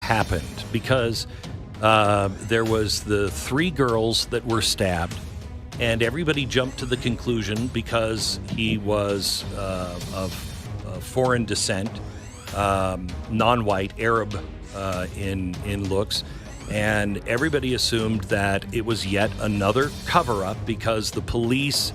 happened, because there was the 3 girls that were stabbed, and everybody jumped to the conclusion, because he was of foreign descent, non-white, Arab in looks, and everybody assumed that it was yet another cover-up because the police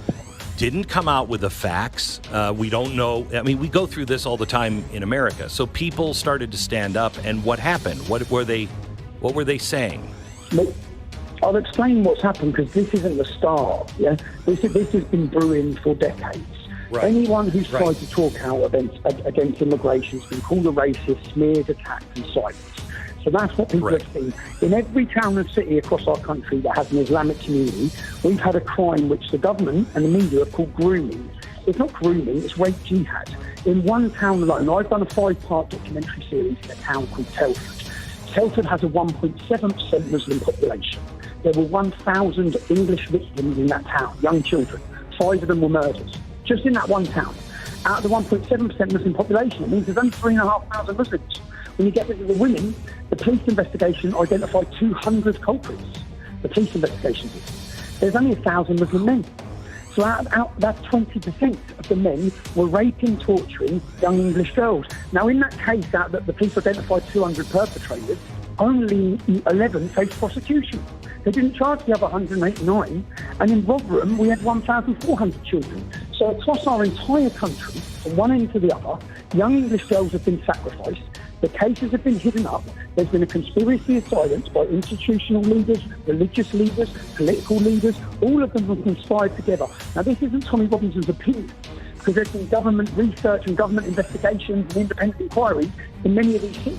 didn't come out with the facts. We don't know. I mean, we go through this all the time in America. So people started to stand up, and what happened? What were they saying? Look, I'll explain what's happened, because this isn't the start. Yeah, this has been brewing for decades. Right. Anyone who's tried to talk out against immigration has been called a racist, smeared, attacked, and silenced. So that's what people have seen. In every town and city across our country that has an Islamic community, we've had a crime which the government and the media have called grooming. It's not grooming, it's rape jihad. In one town alone, I've done a 5-part documentary series in a town called Telford. Telford has a 1.7% Muslim population. There were 1,000 English victims in that town, young children. 5 of them were murders, just in that one town. Out of the 1.7% Muslim population, it means there's only 3,500 Muslims. When you get into the women, the police investigation identified 200 culprits. The police investigation did. There's only 1,000 Muslim men. So that's 20% of the men were raping, torturing young English girls. Now, in that case, that the police identified 200 perpetrators, only 11 faced prosecution. They didn't charge the other 189. And in Rotherham, we had 1,400 children. So across our entire country, from one end to the other, young English girls have been sacrificed. The cases have been hidden up. There's been a conspiracy of silence by institutional leaders, religious leaders, political leaders. All of them have conspired together. Now, this isn't Tommy Robinson's opinion, because there's been government research and government investigations and independent inquiries in many of these cities.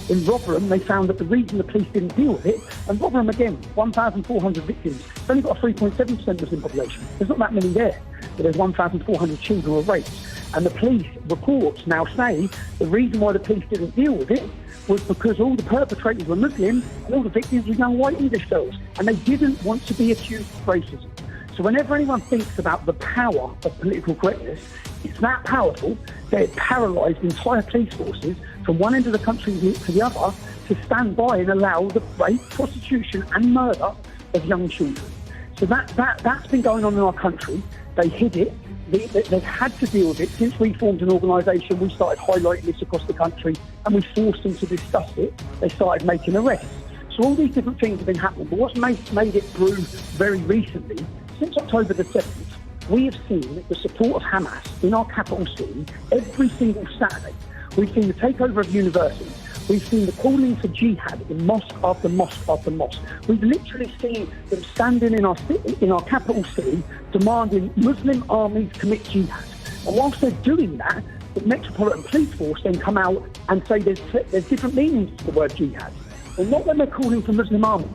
In Rotherham, they found that the reason the police didn't deal with it, and Rotherham, again, 1,400 victims, it's only got a 3.7% Muslim population. There's not that many there, but there's 1,400 children who were raped. And the police reports now say the reason why the police didn't deal with it was because all the perpetrators were Muslim and all the victims were young white English girls, and they didn't want to be accused of racism. So whenever anyone thinks about the power of political correctness, it's that powerful that it paralysed entire police forces from one end of the country to the other to stand by and allow the rape, prostitution and murder of young children. So that's been going on in our country. They hid it. They've had to deal with it. Since we formed an organisation, we started highlighting this across the country, and we forced them to discuss it. They started making arrests. So all these different things have been happening. But what's made it brew very recently, since October the 7th, we have seen the support of Hamas in our capital city every single Saturday. We've seen the takeover of universities. We've seen the calling for jihad in mosque after mosque after mosque. We've literally seen them standing in our city, in our capital city, demanding Muslim armies commit jihad. And whilst they're doing that, the Metropolitan Police Force then come out and say there's different meanings to the word jihad. Well, not when they're calling for Muslim armies.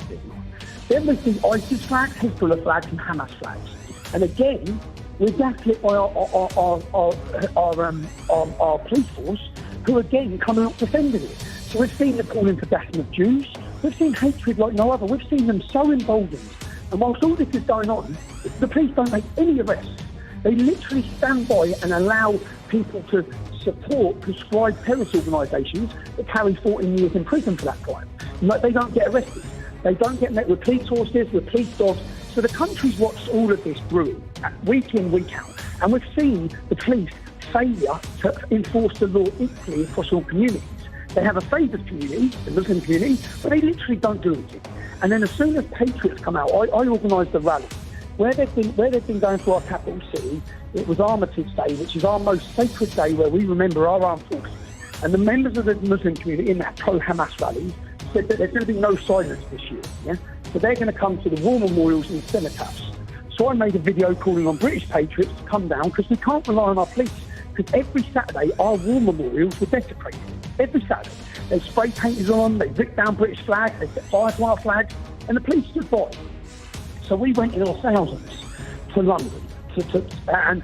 Then we see ISIS flags, Hezbollah flags and Hamas flags. And again, we're gaslit by our police force, who again coming up defending it. So we've seen them calling for gassing of Jews. We've seen hatred like no other. We've seen them so emboldened. And whilst all this is going on, the police don't make any arrests. They literally stand by and allow people to support prescribed terrorist organisations that carry 14 years in prison for that crime. They don't get arrested. They don't get met with police horses, with police dogs. So the country's watched all of this brewing, week in, week out. And we've seen the police failure to enforce the law equally across all communities. They have a favoured community, the Muslim community, but they literally don't do anything. And then as soon as Patriots come out, I organised a rally. Where they've been going through our capital city, it was Armitage Day, which is our most sacred day where we remember our armed forces. And the members of the Muslim community in that pro-Hamas rally said that there's going to be no silence this year. Yeah? So they're going to come to the war memorials and cenotaphs. So I made a video calling on British patriots to come down, because we can't rely on our police. Because every Saturday, our war memorials were desecrated. Every Saturday. They spray painted on them, they ripped down British flags, they set fire to our flags, and the police stood by. So we went in our thousands to London. And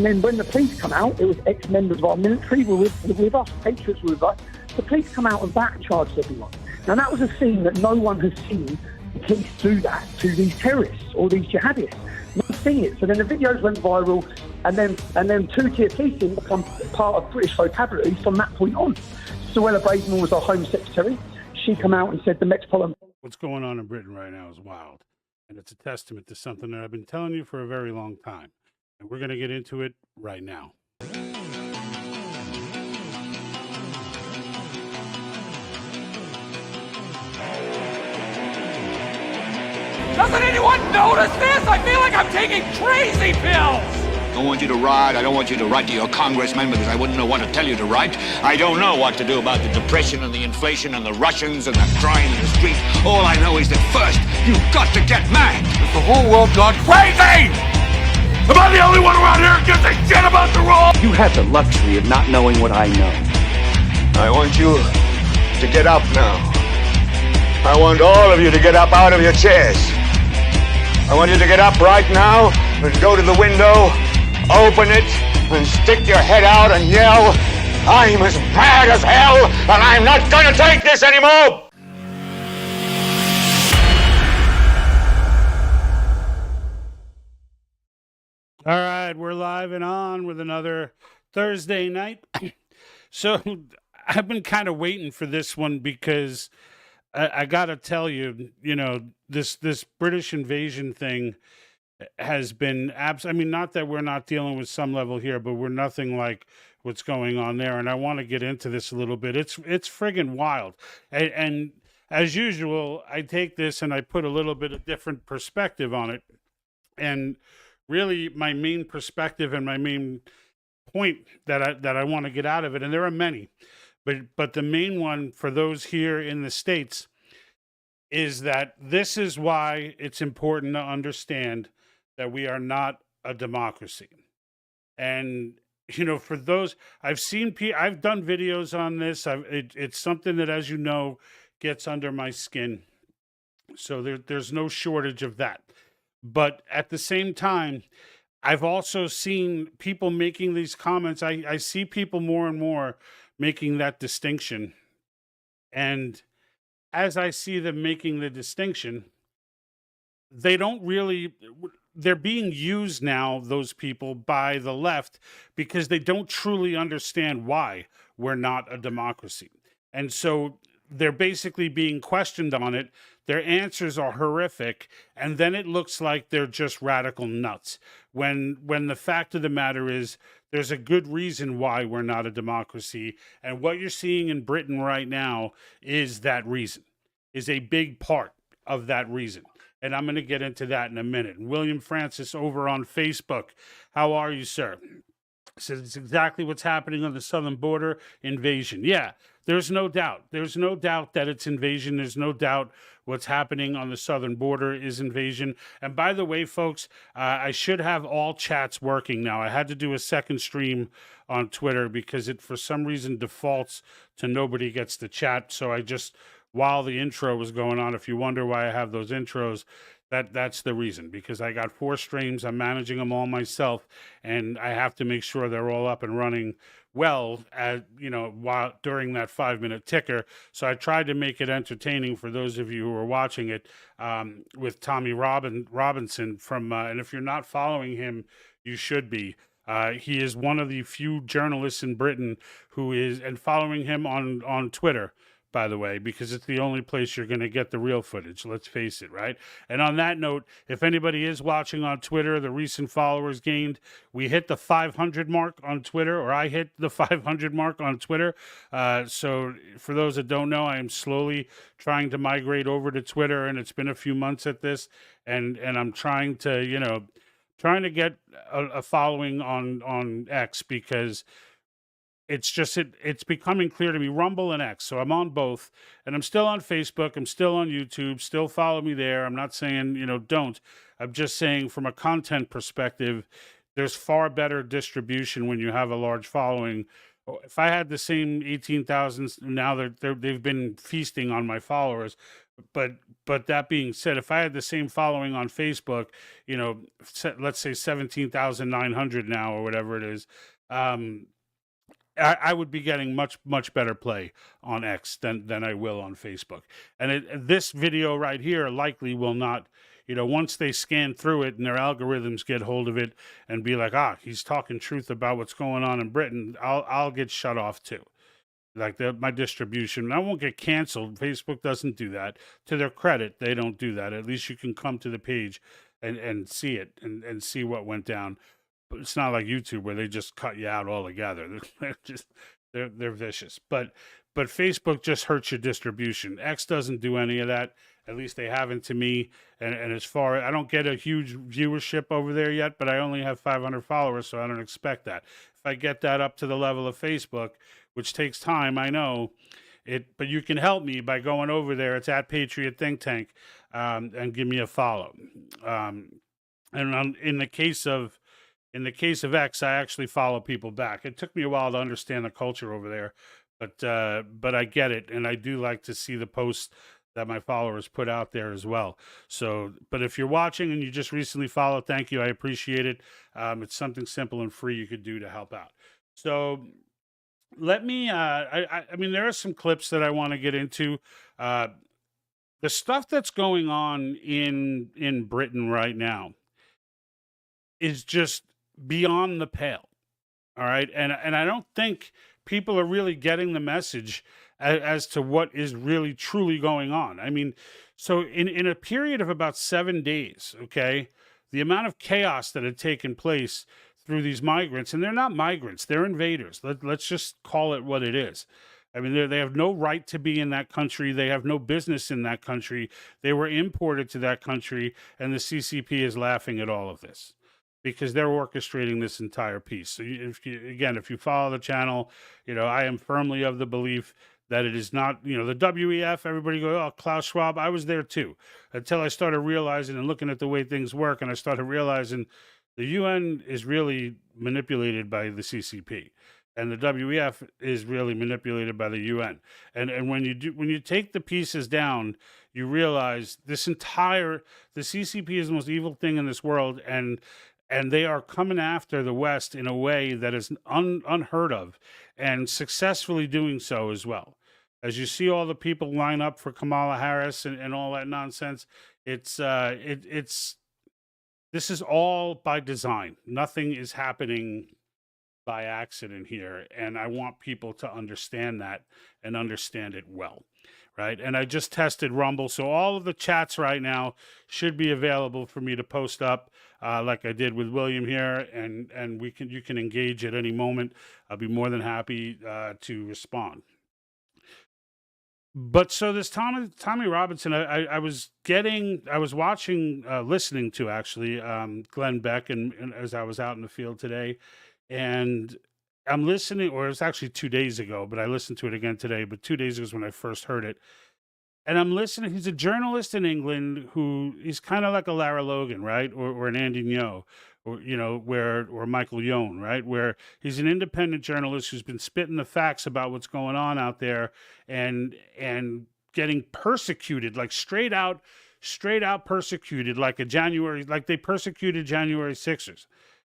then when the police come out, it was ex-members of our military were with us, patriots were with us. The police come out and back charged everyone. Now that was a scene that no one has seen the police do that to these terrorists or these jihadists. No one's seen it. So then the videos went viral, and then two-tier policing become part of British vocabulary from that point on. Suella Braverman was our Home Secretary. she come out and said the Metropolitan. What's going on in Britain right now is wild. And it's a testament to something that I've been telling you for a very long time. And we're going to get into it right now. Doesn't anyone notice this? I feel like I'm taking crazy pills! I don't want you to ride. I don't want you to write to your congressman because I wouldn't know what to tell you to write. I don't know what to do about the depression and the inflation and the Russians and the crime in the streets. All I know is that first, you've got to get mad. Is the whole world gone crazy? Am I the only one around here who gives a shit about the rule? You have the luxury of not knowing what I know. I want you to get up now. I want all of you to get up out of your chairs. I want you to get up right now and go to the window, open it, and stick your head out and yell, I'm as mad as hell, and I'm not going to take this anymore! All right, we're live and on with another Thursday night. So I've been kind of waiting for this one because I got to tell you, you know, this British invasion thing has been I mean, not that we're not dealing with some level here, but we're nothing like what's going on there. And I want to get into this a little bit. It's friggin' wild. And as usual, I take this and I put a little bit of different perspective on it. And really, my main perspective and my main point that I want to get out of it, and there are many, but the main one for those here in the States is that this is why it's important to understand that we are not a democracy. And, you know, for those, I've done videos on this. It's something that, as you know, gets under my skin. So there's no shortage of that. But at the same time, I've also seen people making these comments. I see people more and more making that distinction. And as I see them making the distinction, they're being used now, those people, by the left because they don't truly understand why we're not a democracy. And so they're basically being questioned on it. Their answers are horrific, and then it looks like they're just radical nuts. When the fact of the matter is, there's a good reason why we're not a democracy, and what you're seeing in Britain right now is that reason, is a big part of that reason. And I'm going to get into that in a minute. William Francis over on Facebook, how are you, sir? Says it's exactly what's happening on the southern border, invasion. Yeah, there's no doubt. There's no doubt that it's invasion. There's no doubt what's happening on the southern border is invasion. And by the way, folks, I should have all chats working now. I had to do a second stream on Twitter because it, for some reason, defaults to nobody gets to chat. So I just, while the intro was going on, if you wonder why I have those intros, that's the reason, because I got 4 streams. I'm managing them all myself, and I have to make sure they're all up and running well, while during that 5-minute ticker. So I tried to make it entertaining for those of you who are watching it, with Tommy Robinson from, and if you're not following him, you should be. He is one of the few journalists in Britain who is, and following him on Twitter, by the way, because it's the only place you're going to get the real footage, let's face it, right? And on that note, if anybody is watching on Twitter, the recent followers gained, we hit the 500 mark on Twitter, or I hit the 500 mark on Twitter. So for those that don't know, I am slowly trying to migrate over to Twitter, and it's been a few months at this, and I'm trying to, get a following on X, because it's just, it's becoming clear to me, Rumble and X. So I'm on both, and I'm still on Facebook. I'm still on YouTube. Still follow me there. I'm not saying, don't. I'm just saying from a content perspective, there's far better distribution when you have a large following. If I had the same 18,000, now they've been feasting on my followers. But that being said, if I had the same following on Facebook, let's say 17,900 now or whatever it is, I would be getting much, much better play on X than I will on Facebook. And this video right here likely will not, once they scan through it and their algorithms get hold of it and be like, he's talking truth about what's going on in Britain, I'll get shut off too. like my distribution. I won't get canceled. Facebook doesn't do that. To their credit, they don't do that. At least you can come to the page and see it and see what went down. But it's not like YouTube where they just cut you out altogether. They're vicious. But Facebook just hurts your distribution. X doesn't do any of that. At least they haven't to me. And as far, I don't get a huge viewership over there yet, but I only have 500 followers, so I don't expect that. If I get that up to the level of Facebook, which takes time, I know it, but you can help me by going over there. It's at Patriot Think Tank, and give me a follow. In the case of X, I actually follow people back. It took me a while to understand the culture over there, but I get it, and I do like to see the posts that my followers put out there as well. So, but if you're watching and you just recently followed, thank you. I appreciate it. It's something simple and free you could do to help out. So let me, I mean, there are some clips that I want to get into. The stuff that's going on in Britain right now is just beyond the pale. All right. And I don't think people are really getting the message as to what is really truly going on. I mean, so in a period of about 7 days, okay, the amount of chaos that had taken place through these migrants, and they're not migrants, they're invaders. Let's just call it what it is. I mean, they have no right to be in that country. They have no business in that country. They were imported to that country, and the CCP is laughing at all of this because they're orchestrating this entire piece. So if you follow the channel, I am firmly of the belief that it is not, the WEF, everybody go, oh, Klaus Schwab, I was there too, until I started realizing and looking at the way things work, and I started realizing the UN is really manipulated by the CCP, and the WEF is really manipulated by the UN. And when you take the pieces down, you realize the CCP is the most evil thing in this world, and they are coming after the West in a way that is unheard of, and successfully doing so as well. As you see all the people line up for Kamala Harris and all that nonsense, this is all by design. Nothing is happening by accident here, and I want people to understand that and understand it well. Right. And I just tested Rumble. So all of the chats right now should be available for me to post up, like I did with William here. And you can engage at any moment. I'll be more than happy to respond. But so this Tommy Robinson, I was watching, listening to actually Glenn Beck, and as I was out in the field today, and I'm listening, or it was actually 2 days ago, but I listened to it again today. But 2 days ago was when I first heard it. And I'm listening. He's a journalist in England he's kind of like a Lara Logan, right? Or an Andy Ngo, or Michael Yohn, right? Where he's an independent journalist who's been spitting the facts about what's going on out there and getting persecuted, like straight out persecuted, like they persecuted January 6ers.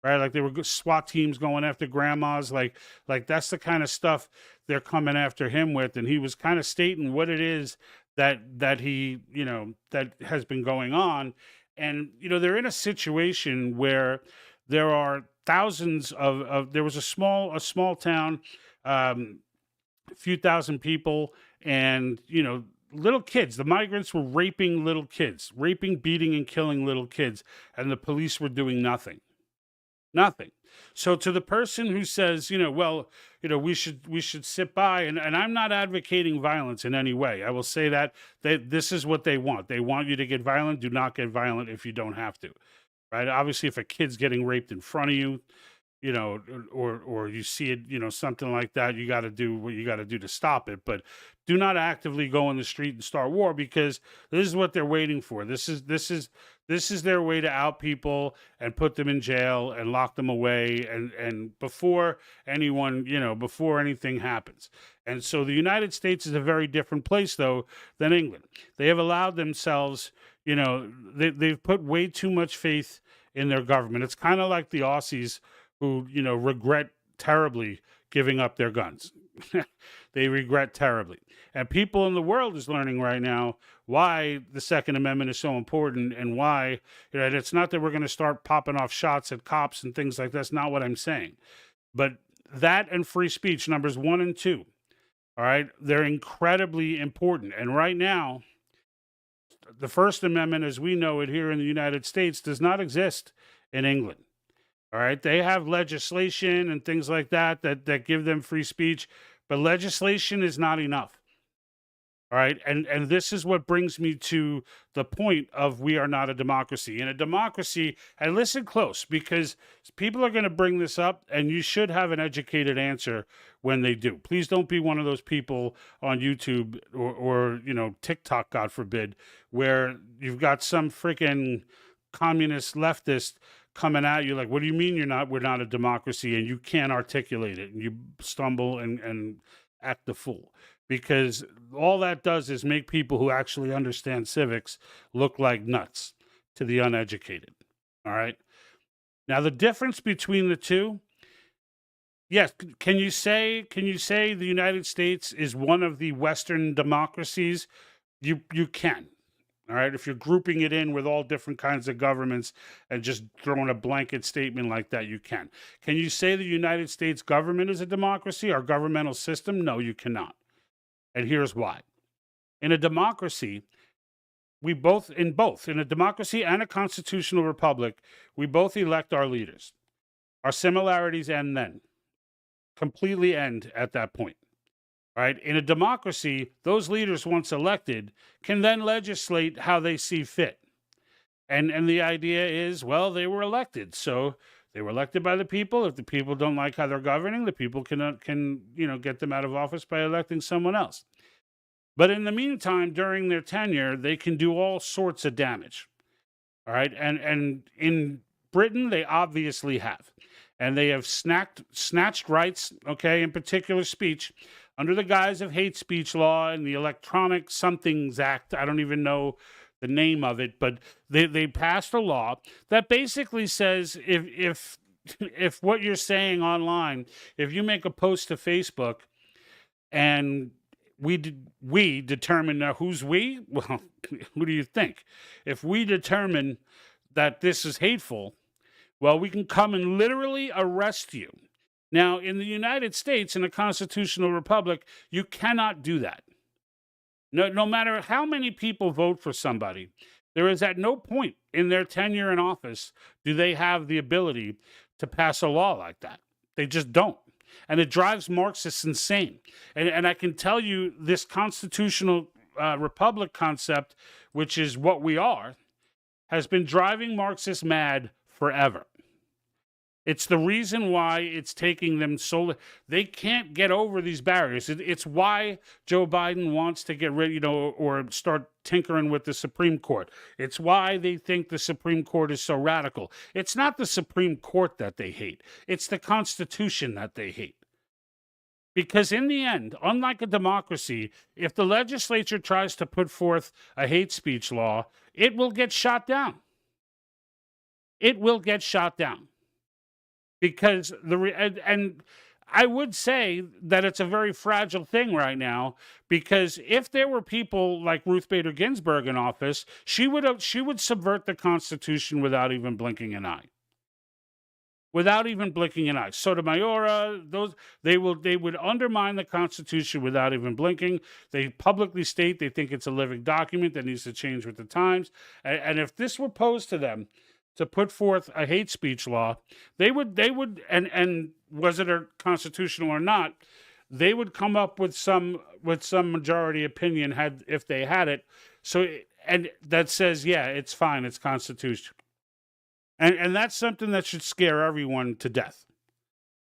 Right, like they were SWAT teams going after grandmas, like that's the kind of stuff they're coming after him with, and he was kind of stating what it is that he that has been going on, and they're in a situation where there are thousands of there was a small town, a few thousand people, and little kids. The migrants were raping little kids, beating, and killing little kids, and the police were doing nothing. Nothing. So to the person who says, we should sit by, and I'm not advocating violence in any way. I will say that this is what they want. They want you to get violent. Do not get violent if you don't have to. Right? Obviously, if a kid's getting raped in front of you, or you see it, something like that, you got to do what you got to do to stop it. But do not actively go in the street and start war, because this is what they're waiting for. This is their way to out people and put them in jail and lock them away, and before anything happens. And so the United States is a very different place, though, than England. They have allowed themselves, they've put way too much faith in their government. It's kind of like the Aussies who, regret terribly giving up their guns. They regret terribly. And people in the world is learning right now why the Second Amendment is so important, and why, it's not that we're going to start popping off shots at cops and things like that. That's not what I'm saying. But that and free speech, numbers 1 and 2, All right. They're incredibly important. And right now, the First Amendment, as we know it here in the United States, does not exist in England. All right. They have legislation and things like that give them free speech, but legislation is not enough. All right. And this is what brings me to the point of we are not a democracy. In a democracy, and listen close, because people are going to bring this up and you should have an educated answer when they do. Please don't be one of those people on YouTube or TikTok, God forbid, where you've got some freaking communist leftist coming at you like, what do you mean we're not a democracy, and you can't articulate it and you stumble and act the fool, because all that does is make people who actually understand civics look like nuts to the uneducated. All right. Now, the difference between the two, yes, can you say the United States is one of the Western democracies? You can. All right. If you're grouping it in with all different kinds of governments and just throwing a blanket statement like that, you can. Can you say the United States government is a democracy, our governmental system? No, you cannot. And here's why. In a democracy, in a democracy and a constitutional republic, we both elect our leaders. Our similarities end then, completely end at that point. Right? In a democracy, those leaders, once elected, can then legislate how they see fit. And the idea is, well, they were elected, so they were elected by the people. If the people don't like how they're governing, the people can get them out of office by electing someone else. But in the meantime, during their tenure, they can do all sorts of damage. All right. And in Britain, they obviously have. And they have snatched rights, okay, in particular speech, under the guise of hate speech law and the Electronic Somethings Act. I don't even know the name of it, but they passed a law that basically says if what you're saying online, if you make a post to Facebook and we determine who's we? Well, who do you think? If we determine that this is hateful, well, we can come and literally arrest you. Now, in the United States, in a constitutional republic, you cannot do that. No matter how many people vote for somebody, there is at no point in their tenure in office do they have the ability to pass a law like that. They just don't. And it drives Marxists insane. And I can tell you this constitutional republic concept, which is what we are, has been driving Marxists mad forever. It's the reason why it's taking them so... They can't get over these barriers. It's why Joe Biden wants to get rid, or start tinkering with the Supreme Court. It's why they think the Supreme Court is so radical. It's not the Supreme Court that they hate. It's the Constitution that they hate. Because in the end, unlike a democracy, if the legislature tries to put forth a hate speech law, it will get shot down. It will get shot down. Because and I would say that it's a very fragile thing right now, because if there were people like Ruth Bader Ginsburg in office, she would subvert the Constitution without even blinking an eye. Without even blinking an eye. Sotomayor, they would undermine the Constitution without even blinking. They publicly state they think it's a living document that needs to change with the times. And if this were posed to them, to put forth a hate speech law, they would, and was it constitutional or not, they would come up with some majority opinion if they had it. So, and that says, yeah, it's fine, it's constitutional. And that's something that should scare everyone to death.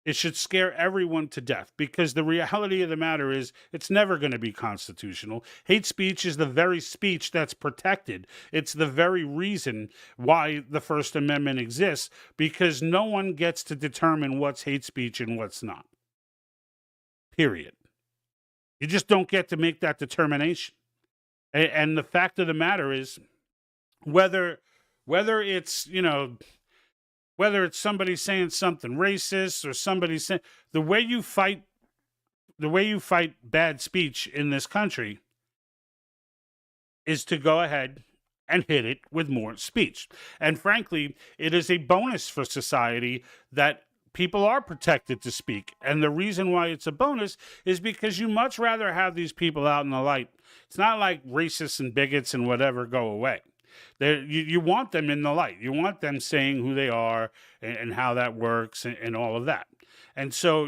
It should scare everyone to death, because the reality of the matter is it's never going to be constitutional. Hate speech is the very speech that's protected. It's the very reason why the First Amendment exists, because no one gets to determine what's hate speech and what's not. Period. You just don't get to make that determination. And the fact of the matter is, whether it's, whether it's somebody saying something racist or somebody saying, the way you fight bad speech in this country is to go ahead and hit it with more speech. And frankly, it is a bonus for society that people are protected to speak. And the reason why it's a bonus is because you much rather have these people out in the light. It's not like racists and bigots and whatever go away. You want them in the light. You want them saying who they are and how that works and all of that. And so,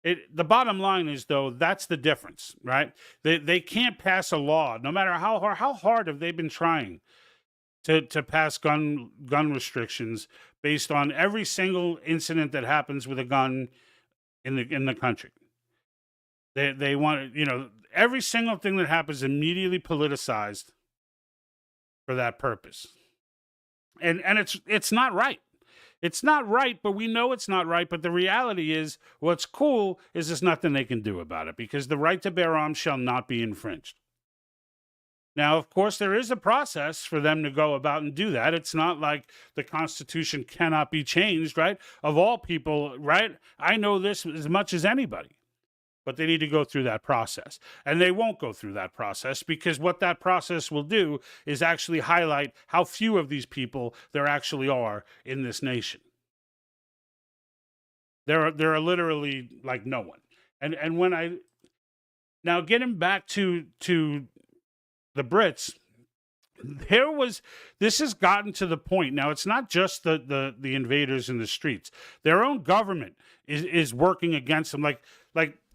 the bottom line is, though, that's the difference, right? They can't pass a law, no matter how hard have they been trying to pass gun restrictions based on every single incident that happens with a gun in the country. They want, every single thing that happens immediately politicized for that purpose. And it's not right. It's not right, but we know it's not right. But the reality is, what's cool is there's nothing they can do about it, because the right to bear arms shall not be infringed. Now, of course, there is a process for them to go about and do that. It's not like the Constitution cannot be changed, right? Of all people, right? I know this as much as anybody. But they need to go through that process. And they won't go through that process, because what that process will do is actually highlight how few of these people there actually are in this nation. There are literally like no one. And when now getting back to the Brits, this has gotten to the point. Now, it's not just the invaders in the streets. Their own government is working against them. Like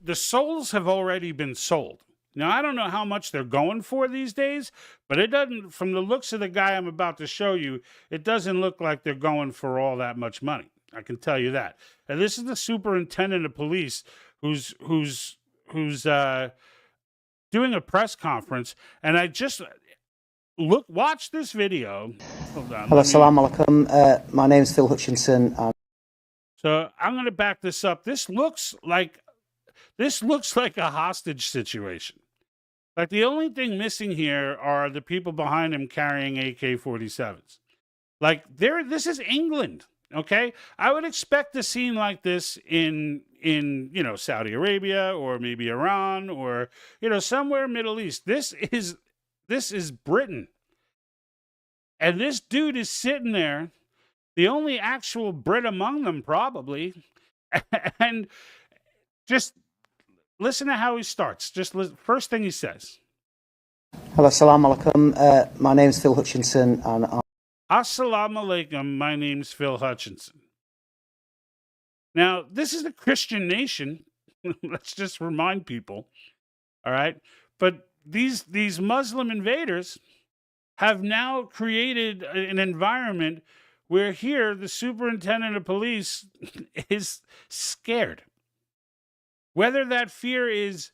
the souls have already been sold. Now, I don't know how much they're going for these days, but it doesn't, from the looks of the guy I'm about to show you, it doesn't look like they're going for all that much money. I can tell you that. And this is the superintendent of police who's doing a press conference, and I just watch this video. Hold on. Hello, Assalamu alaikum. My name is Phil Hutchinson. So I'm going to back this up. This looks like a hostage situation. Like, the only thing missing here are the people behind him carrying AK-47s. Like, this is England, okay? I would expect a scene like this in Saudi Arabia, or maybe Iran, or somewhere Middle East. This is Britain. And this dude is sitting there, the only actual Brit among them, probably. And just listen to how he starts. First thing he says. Hello, Assalamu alaikum. My name is Phil Hutchinson. And Assalamu alaikum. My name's Phil Hutchinson. Now, this is a Christian nation. Let's just remind people. All right? But these Muslim invaders have now created an environment where here the superintendent of police is scared. Whether that fear is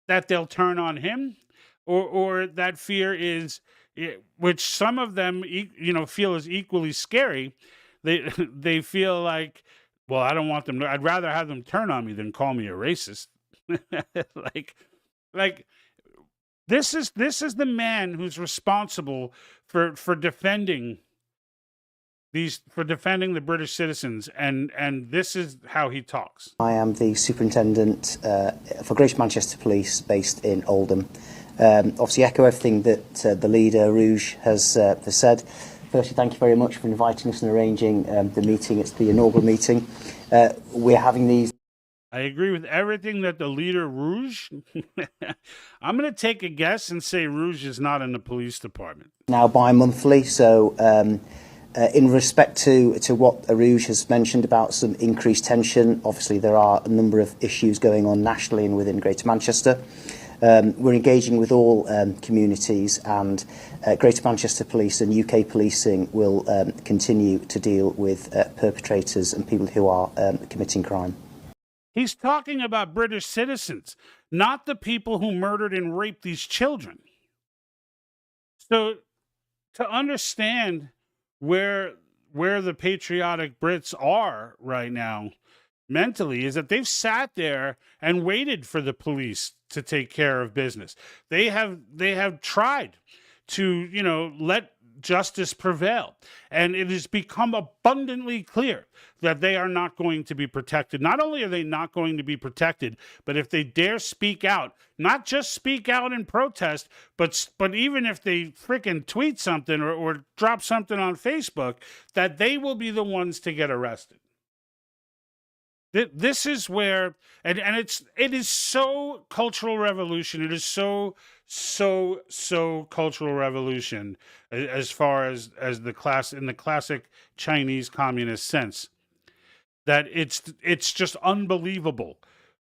that they'll turn on him, or that fear is, which some of them feel is equally scary, they feel like, well, I don't want them to, I'd rather have them turn on me than call me a racist. like this is the man who's responsible for defending the British citizens, and this is how he talks. I am the superintendent for Greater Manchester Police, based in Oldham. Obviously, echo everything that the leader Rouge has said. Firstly, thank you very much for inviting us and arranging the meeting. It's the inaugural meeting. We're having these. I agree with everything that the leader Rouge. I'm going to take a guess and say Rouge is not in the police department. Now bi-monthly, so in respect to what Rouge has mentioned about some increased tension, obviously there are a number of issues going on nationally and within Greater Manchester. We're engaging with all communities, and Greater Manchester Police and UK policing will continue to deal with perpetrators and people who are committing crime. He's talking about British citizens, not the people who murdered and raped these children. So to understand where the patriotic Brits are right now mentally is that they've sat there and waited for the police to take care of business. They have tried to, let justice prevail. And it has become abundantly clear that they are not going to be protected. Not only are they not going to be protected, but if they dare speak out, not just speak out in protest, but even if they freaking tweet something or drop something on Facebook, that they will be the ones to get arrested. This is where, and it is so cultural revolution. It is so cultural revolution as far as the class in the classic Chinese communist sense, that it's just unbelievable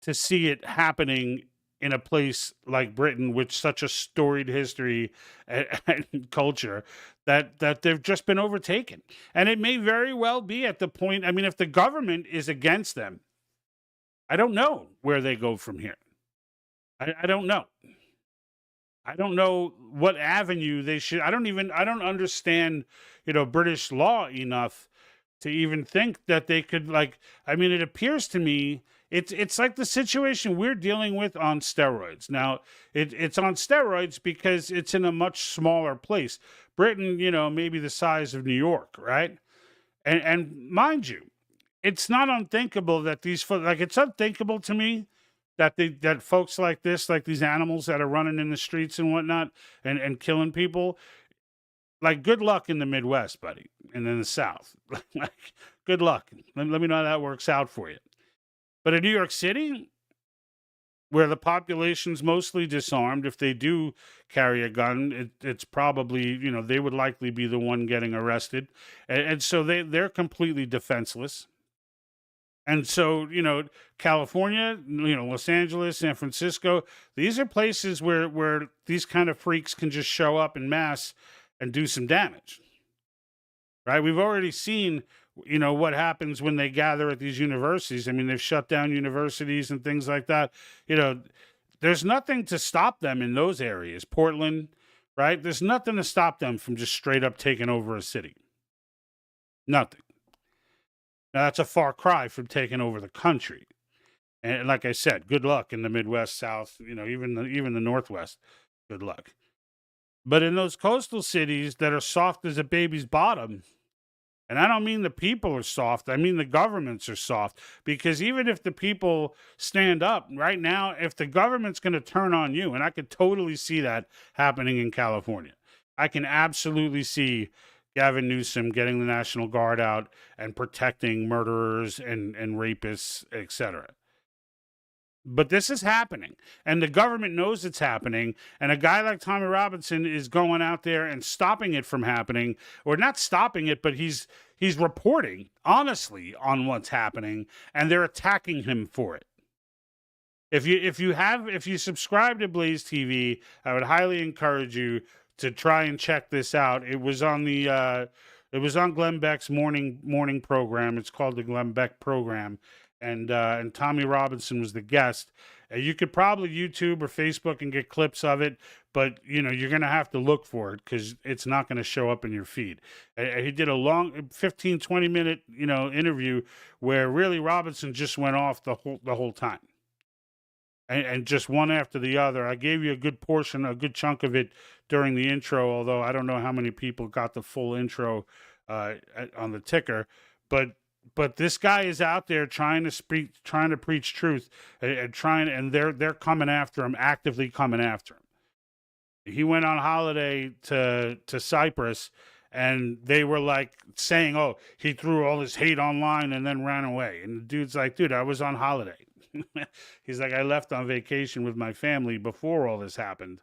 to see it happening in a place like Britain with such a storied history and culture, that they've just been overtaken. And it may very well be at the point, I mean, if the government is against them, I don't know where they go from here. I don't know. I don't know what avenue they should. I don't understand, British law enough to even think that they could, like, I mean, it appears to me it's like the situation we're dealing with on steroids. Now, it's on steroids because it's in a much smaller place. Britain, maybe the size of New York, right? And mind you, it's not unthinkable that it's unthinkable to me that folks like this, like these animals that are running in the streets and whatnot and killing people, like, good luck in the Midwest, buddy, and in the South. Like, good luck. Let me know how that works out for you. But in New York City, where the population's mostly disarmed, if they do carry a gun, it's probably, they would likely be the one getting arrested. And so they're completely defenseless. And so, California, Los Angeles, San Francisco, these are places where these kind of freaks can just show up in mass and do some damage. Right? We've already seen, what happens when they gather at these universities. I mean, they've shut down universities and things like that. There's nothing to stop them in those areas. Portland, right? There's nothing to stop them from just straight up taking over a city. Nothing. Now, that's a far cry from taking over the country. And like I said, good luck in the Midwest, South, even the Northwest. Good luck. But in those coastal cities that are soft as a baby's bottom, and I don't mean the people are soft, I mean the governments are soft. Because even if the people stand up right now, if the government's going to turn on you, and I could totally see that happening in California, I can absolutely see Gavin Newsom getting the National Guard out and protecting murderers and rapists, etc. But this is happening, and the government knows it's happening, and a guy like Tommy Robinson is going out there and stopping it from happening, or not stopping it, but he's reporting honestly on what's happening, and they're attacking him for it. If you subscribe to Blaze TV, I would highly encourage you to try and check this out. It was on Glenn Beck's morning program. It's called the Glenn Beck program. And Tommy Robinson was the guest. You could probably YouTube or Facebook and get clips of it, but you're going to have to look for it because it's not going to show up in your feed. He did a long 15, 20-minute interview where really Robinson just went off the whole time. And just one after the other. I gave you a good chunk of it during the intro, although I don't know how many people got the full intro on the ticker. But this guy is out there trying to preach truth, and they're coming after him, actively coming after him. He went on holiday to Cyprus, and they were like saying, "Oh, he threw all his hate online and then ran away." And the dude's like, "Dude, I was on holiday." He's like, "I left on vacation with my family before all this happened."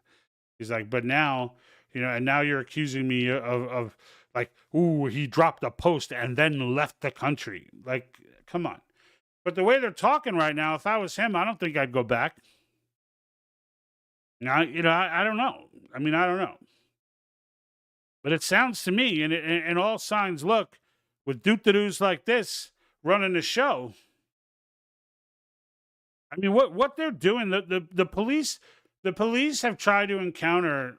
He's like, "But now, and now you're accusing me of like, ooh, he dropped a post and then left the country." Like, come on. But the way they're talking right now, if I was him, I don't think I'd go back. Now, I don't know. I mean, I don't know. But it sounds to me, and all signs look, with doot-da-doos like this running the show, I mean, what they're doing, the police have tried to encounter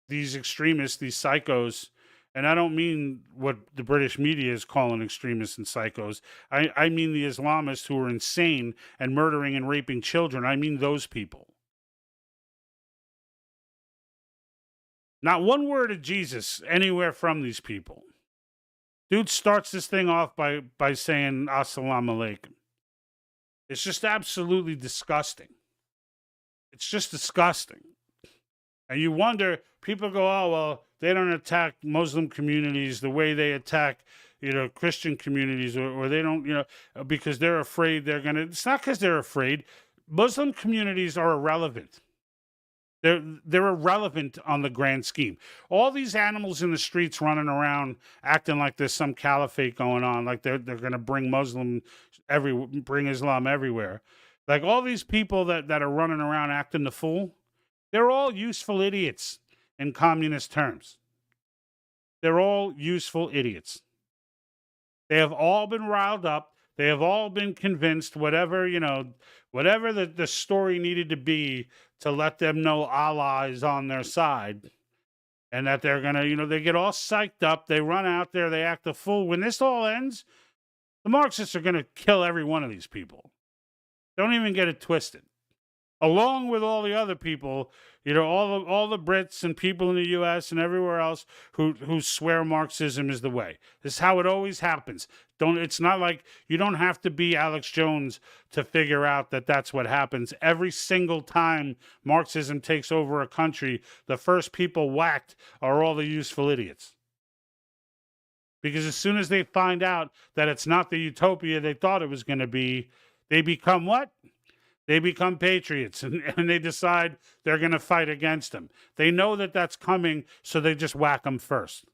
these extremists, these psychos, and I don't mean what the British media is calling extremists and psychos. I mean the Islamists who are insane and murdering and raping children. I mean those people. Not one word of Jesus anywhere from these people. Dude starts this thing off by saying Assalamu alaikum. It's just absolutely disgusting. It's just disgusting. And you wonder, people go, "Oh, well, they don't attack Muslim communities the way they attack, Christian communities, or they don't, because they're afraid they're going to, it's not because they're afraid. Muslim communities are irrelevant. They're irrelevant on the grand scheme. All these animals in the streets running around acting like there's some caliphate going on, like they're going to bring bring Islam everywhere. Like all these people that are running around acting the fool, they're all useful idiots in communist terms. They're all useful idiots. They have all been riled up. They have all been convinced, whatever the story needed to be to let them know Allah is on their side, and that they're going to, they get all psyched up. They run out there. They act a fool. When this all ends, the Marxists are going to kill every one of these people. Don't even get it twisted. Along with all the other people, all the Brits and people in the U.S. and everywhere else who swear Marxism is the way. This is how it always happens. It's not like you don't have to be Alex Jones to figure out that that's what happens. Every single time Marxism takes over a country, the first people whacked are all the useful idiots. Because as soon as they find out that it's not the utopia they thought it was going to be, they become what? They become patriots, and they decide they're going to fight against them. They know that that's coming, so they just whack them first.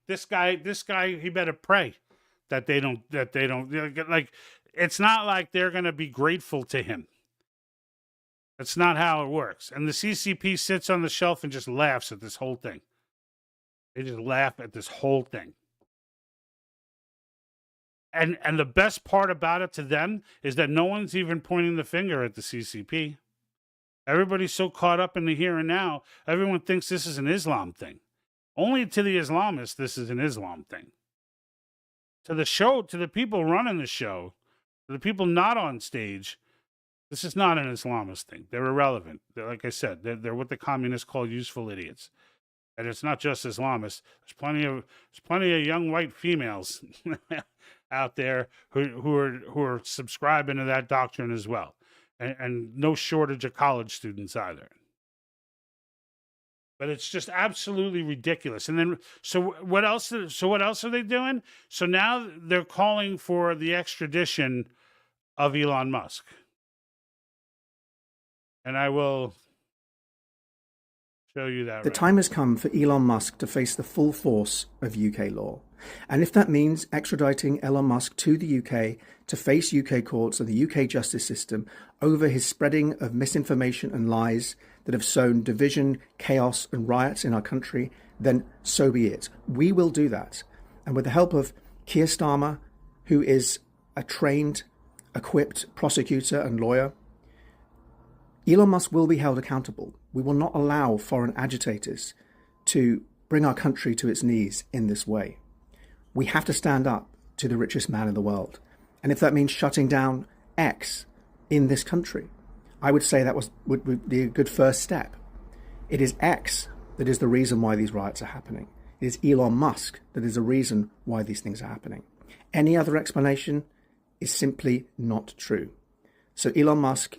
This guy, he better pray that they don't, like, it's not like they're going to be grateful to him. That's not how it works. And the CCP sits on the shelf and just laughs at this whole thing. They just laugh at this whole thing. And the best part about it to them is that no one's even pointing the finger at the CCP. Everybody's so caught up in the here and now, everyone thinks this is an Islam thing. Only to the Islamists, this is an Islam thing. To the people running the show, to the people not on stage, this is not an Islamist thing. They're irrelevant. Like I said, they're what the communists call useful idiots. And it's not just Islamists. There's plenty of young white females out there who are subscribing to that doctrine as well, and no shortage of college students either. But it's just absolutely ridiculous. And then, so what else are they doing? So now they're calling for the extradition of Elon Musk, and I will show you that. The time has come for Elon Musk to face the full force of UK law. And if that means extraditing Elon Musk to the UK to face UK courts and the UK justice system over his spreading of misinformation and lies that have sown division, chaos and riots in our country, then so be it. We will do that. And with the help of Keir Starmer, who is a trained, equipped prosecutor and lawyer, Elon Musk will be held accountable. We will not allow foreign agitators to bring our country to its knees in this way. We have to stand up to the richest man in the world. And if that means shutting down X in this country, I would say that would be a good first step. It is X that is the reason why these riots are happening. It is Elon Musk that is the reason why these things are happening. Any other explanation is simply not true. So Elon Musk,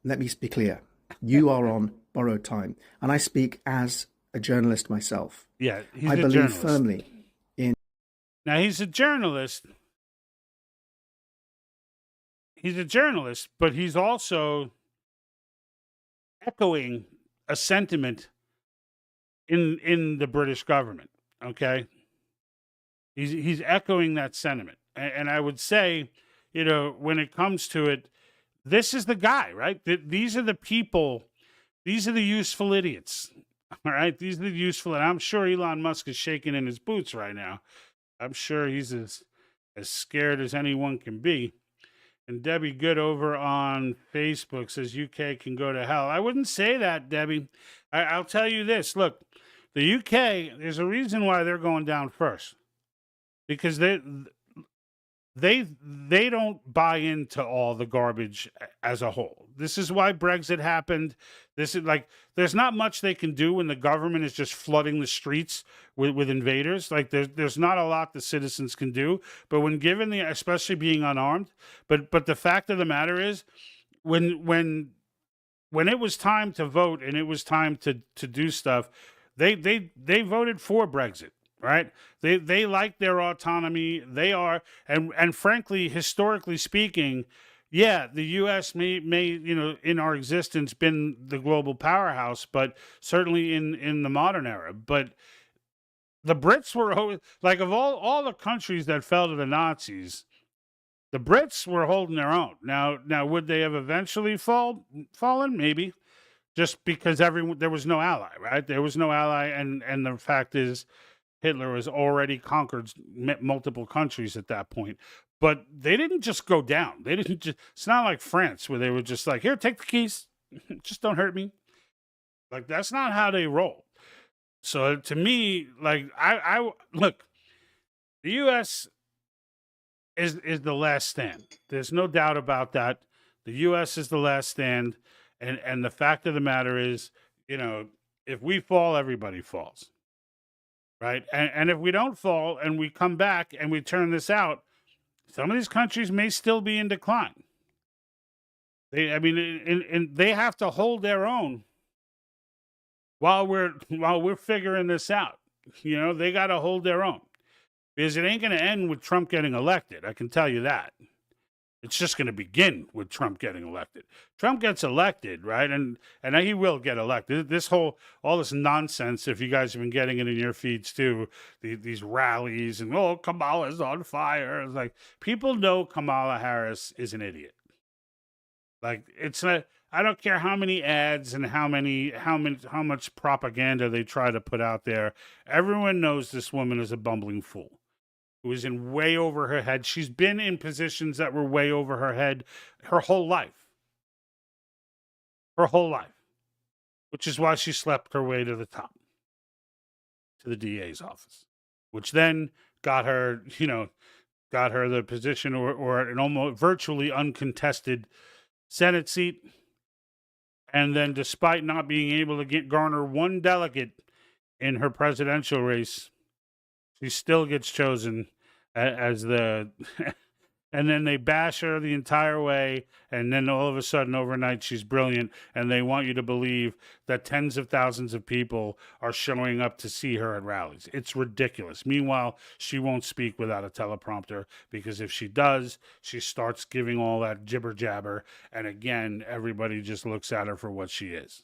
let me be clear. You are on borrowed time. And I speak as a journalist myself. Yeah, I believe firmly in... Now, he's a journalist. He's a journalist, but he's also echoing a sentiment in the British government, okay? He's echoing that sentiment. And I would say, when it comes to it, this is the guy, right? These are the people, these are the useful idiots, all right? These are the useful, and I'm sure Elon Musk is shaking in his boots right now. I'm sure he's as scared as anyone can be. And Debbie Good over on Facebook says UK can go to hell. I wouldn't say that, Debbie. I'll tell you this. Look, the UK, there's a reason why they're going down first. Because they don't buy into all the garbage as a whole. This is why Brexit happened. This is like, there's not much they can do when the government is just flooding the streets with invaders. Like there's not a lot the citizens can do. But when given especially being unarmed, but the fact of the matter is, when it was time to vote and it was time to do stuff, they voted for Brexit. right? They like their autonomy. They are, and frankly, historically speaking, yeah, the U.S. may in our existence been the global powerhouse, but certainly in the modern era. But the Brits were like, of all the countries that fell to the Nazis, the Brits were holding their own. Now would they have eventually fallen? Maybe, just because there was no ally, right? There was no ally, and the fact is, Hitler has already conquered multiple countries at that point. But they didn't just go down. They didn't just. It's not like France where they were just like, here, take the keys, just don't hurt me. Like, that's not how they roll. So to me, like, I look, the U.S. is the last stand. There's no doubt about that. The U.S. is the last stand, and the fact of the matter is, if we fall, everybody falls, right? And if we don't fall and we come back and we turn this out, some of these countries may still be in decline. They have to hold their own while we're figuring this out. They got to hold their own, because it ain't going to end with Trump getting elected. I can tell you that. It's just going to begin with Trump getting elected. Trump gets elected, right? And he will get elected. All this nonsense, if you guys have been getting it in your feeds too, these rallies and, Kamala's on fire. It's like, people know Kamala Harris is an idiot. Like, it's not, I don't care how many ads and how much propaganda they try to put out there. Everyone knows this woman is a bumbling fool who is in way over her head. She's been in positions that were way over her head her whole life. Her whole life. Which is why she slept her way to the top, to the DA's office, which then got her the position or an almost virtually uncontested Senate seat. And then, despite not being able to garner one delegate in her presidential race, she still gets chosen as the, and then they bash her the entire way, and then all of a sudden, overnight, she's brilliant, and they want you to believe that tens of thousands of people are showing up to see her at rallies. It's ridiculous. Meanwhile, she won't speak without a teleprompter, because if she does, she starts giving all that jibber jabber, and again, everybody just looks at her for what she is.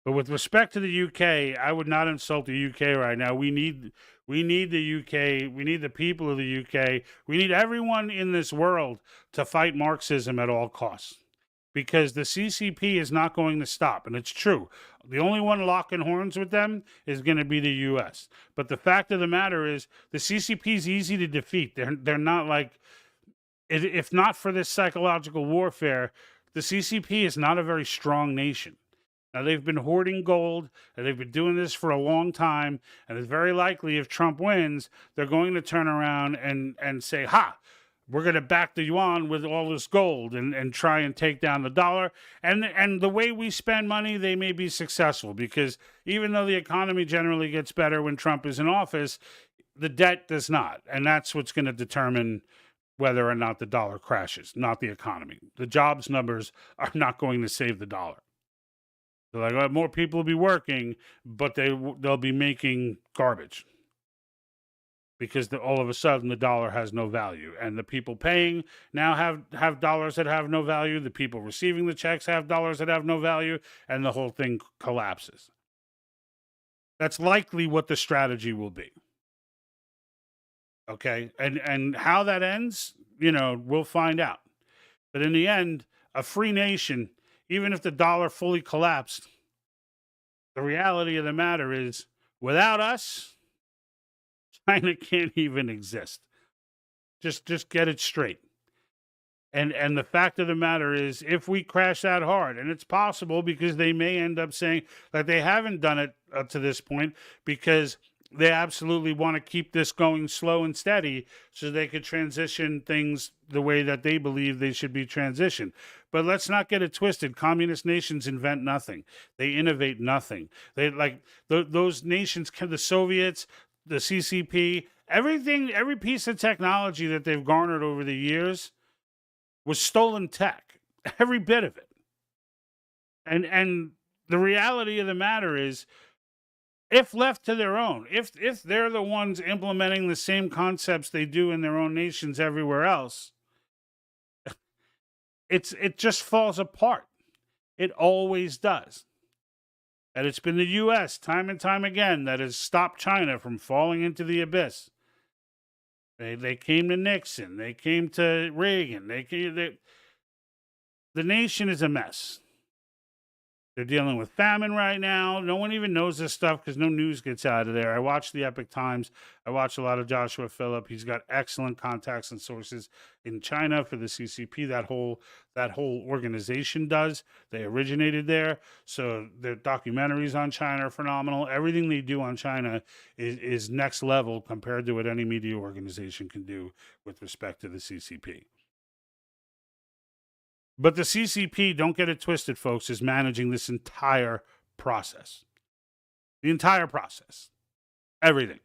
But with respect to the UK, I would not insult the UK right now. We need the UK. We need the people of the UK. We need everyone in this world to fight Marxism at all costs, because the CCP is not going to stop. And it's true. The only one locking horns with them is going to be the US. But the fact of the matter is, the CCP is easy to defeat. They're not like, if not for this psychological warfare, the CCP is not a very strong nation. Now, they've been hoarding gold, and they've been doing this for a long time, and it's very likely if Trump wins, they're going to turn around and say, ha, we're going to back the yuan with all this gold and try and take down the dollar. And the way we spend money, they may be successful, because even though the economy generally gets better when Trump is in office, the debt does not. And that's what's going to determine whether or not the dollar crashes, not the economy. The jobs numbers are not going to save the dollar. They're like, more people will be working, but they'll be making garbage, because all of a sudden the dollar has no value, and the people paying now have dollars that have no value. The people receiving the checks have dollars that have no value, and the whole thing collapses. That's likely what the strategy will be. Okay, and how that ends, we'll find out. But in the end, a free nation, even if the dollar fully collapsed, the reality of the matter is, without us, China can't even exist. Just get it straight. And the fact of the matter is, if we crash that hard, and it's possible, because they may end up saying that they haven't done it up to this point, because they absolutely want to keep this going slow and steady so they could transition things the way that they believe they should be transitioned. But let's not get it twisted. Communist nations invent nothing. They innovate nothing. They those nations, the Soviets, the CCP, everything, every piece of technology that they've garnered over the years was stolen tech. Every bit of it. And the reality of the matter is, if left to their own, if they're the ones implementing the same concepts they do in their own nations everywhere else, it just falls apart. It always does. And it's been the U.S. time and time again that has stopped China from falling into the abyss. They came to Nixon. They came to Reagan. The nation is a mess. They're dealing with famine right now. No one even knows this stuff because no news gets out of there. I watch the Epic Times. I watch a lot of Joshua Phillip. He's got excellent contacts and sources in China for the CCP. That whole organization does. They originated there. So their documentaries on China are phenomenal. Everything they do on China is next level compared to what any media organization can do with respect to the CCP. But the CCP, don't get it twisted, folks, is managing this entire process. The entire process. Everything.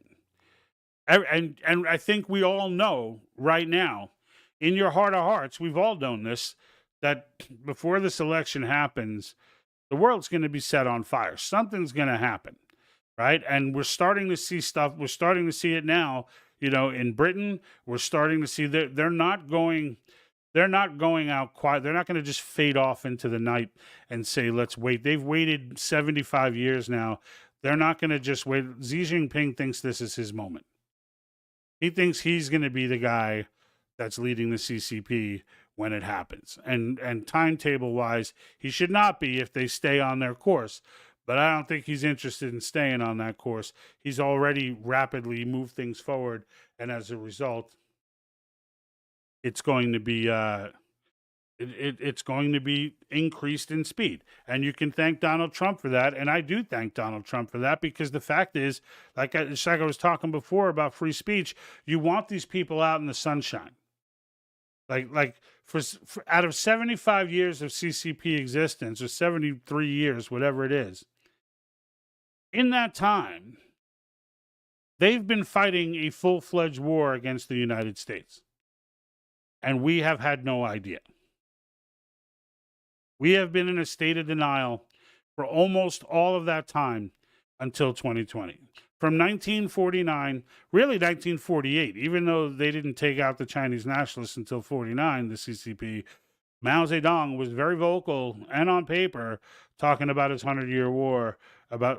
And I think we all know right now, in your heart of hearts, we've all known this, that before this election happens, the world's going to be set on fire. Something's going to happen, right? And we're starting to see stuff. We're starting to see it now, in Britain. We're starting to see that they're not going out quiet. They're not going to just fade off into the night and say, let's wait. They've waited 75 years now. They're not going to just wait. Xi Jinping thinks this is his moment. He thinks he's going to be the guy that's leading the CCP when it happens. And timetable-wise, he should not be if they stay on their course. But I don't think he's interested in staying on that course. He's already rapidly moved things forward, and as a result, it's going to be it's going to be increased in speed. And you can thank Donald Trump for that. And I do thank Donald Trump for that, because the fact is, like I was talking before about free speech, you want these people out in the sunshine. Like for out of 75 years of CCP existence, or 73 years, whatever it is, in that time, they've been fighting a full-fledged war against the United States. And we have had no idea. We have been in a state of denial for almost all of that time until 2020. From 1949, really 1948, even though they didn't take out the Chinese nationalists until 49, the CCP, Mao Zedong was very vocal and on paper talking about his 100-year war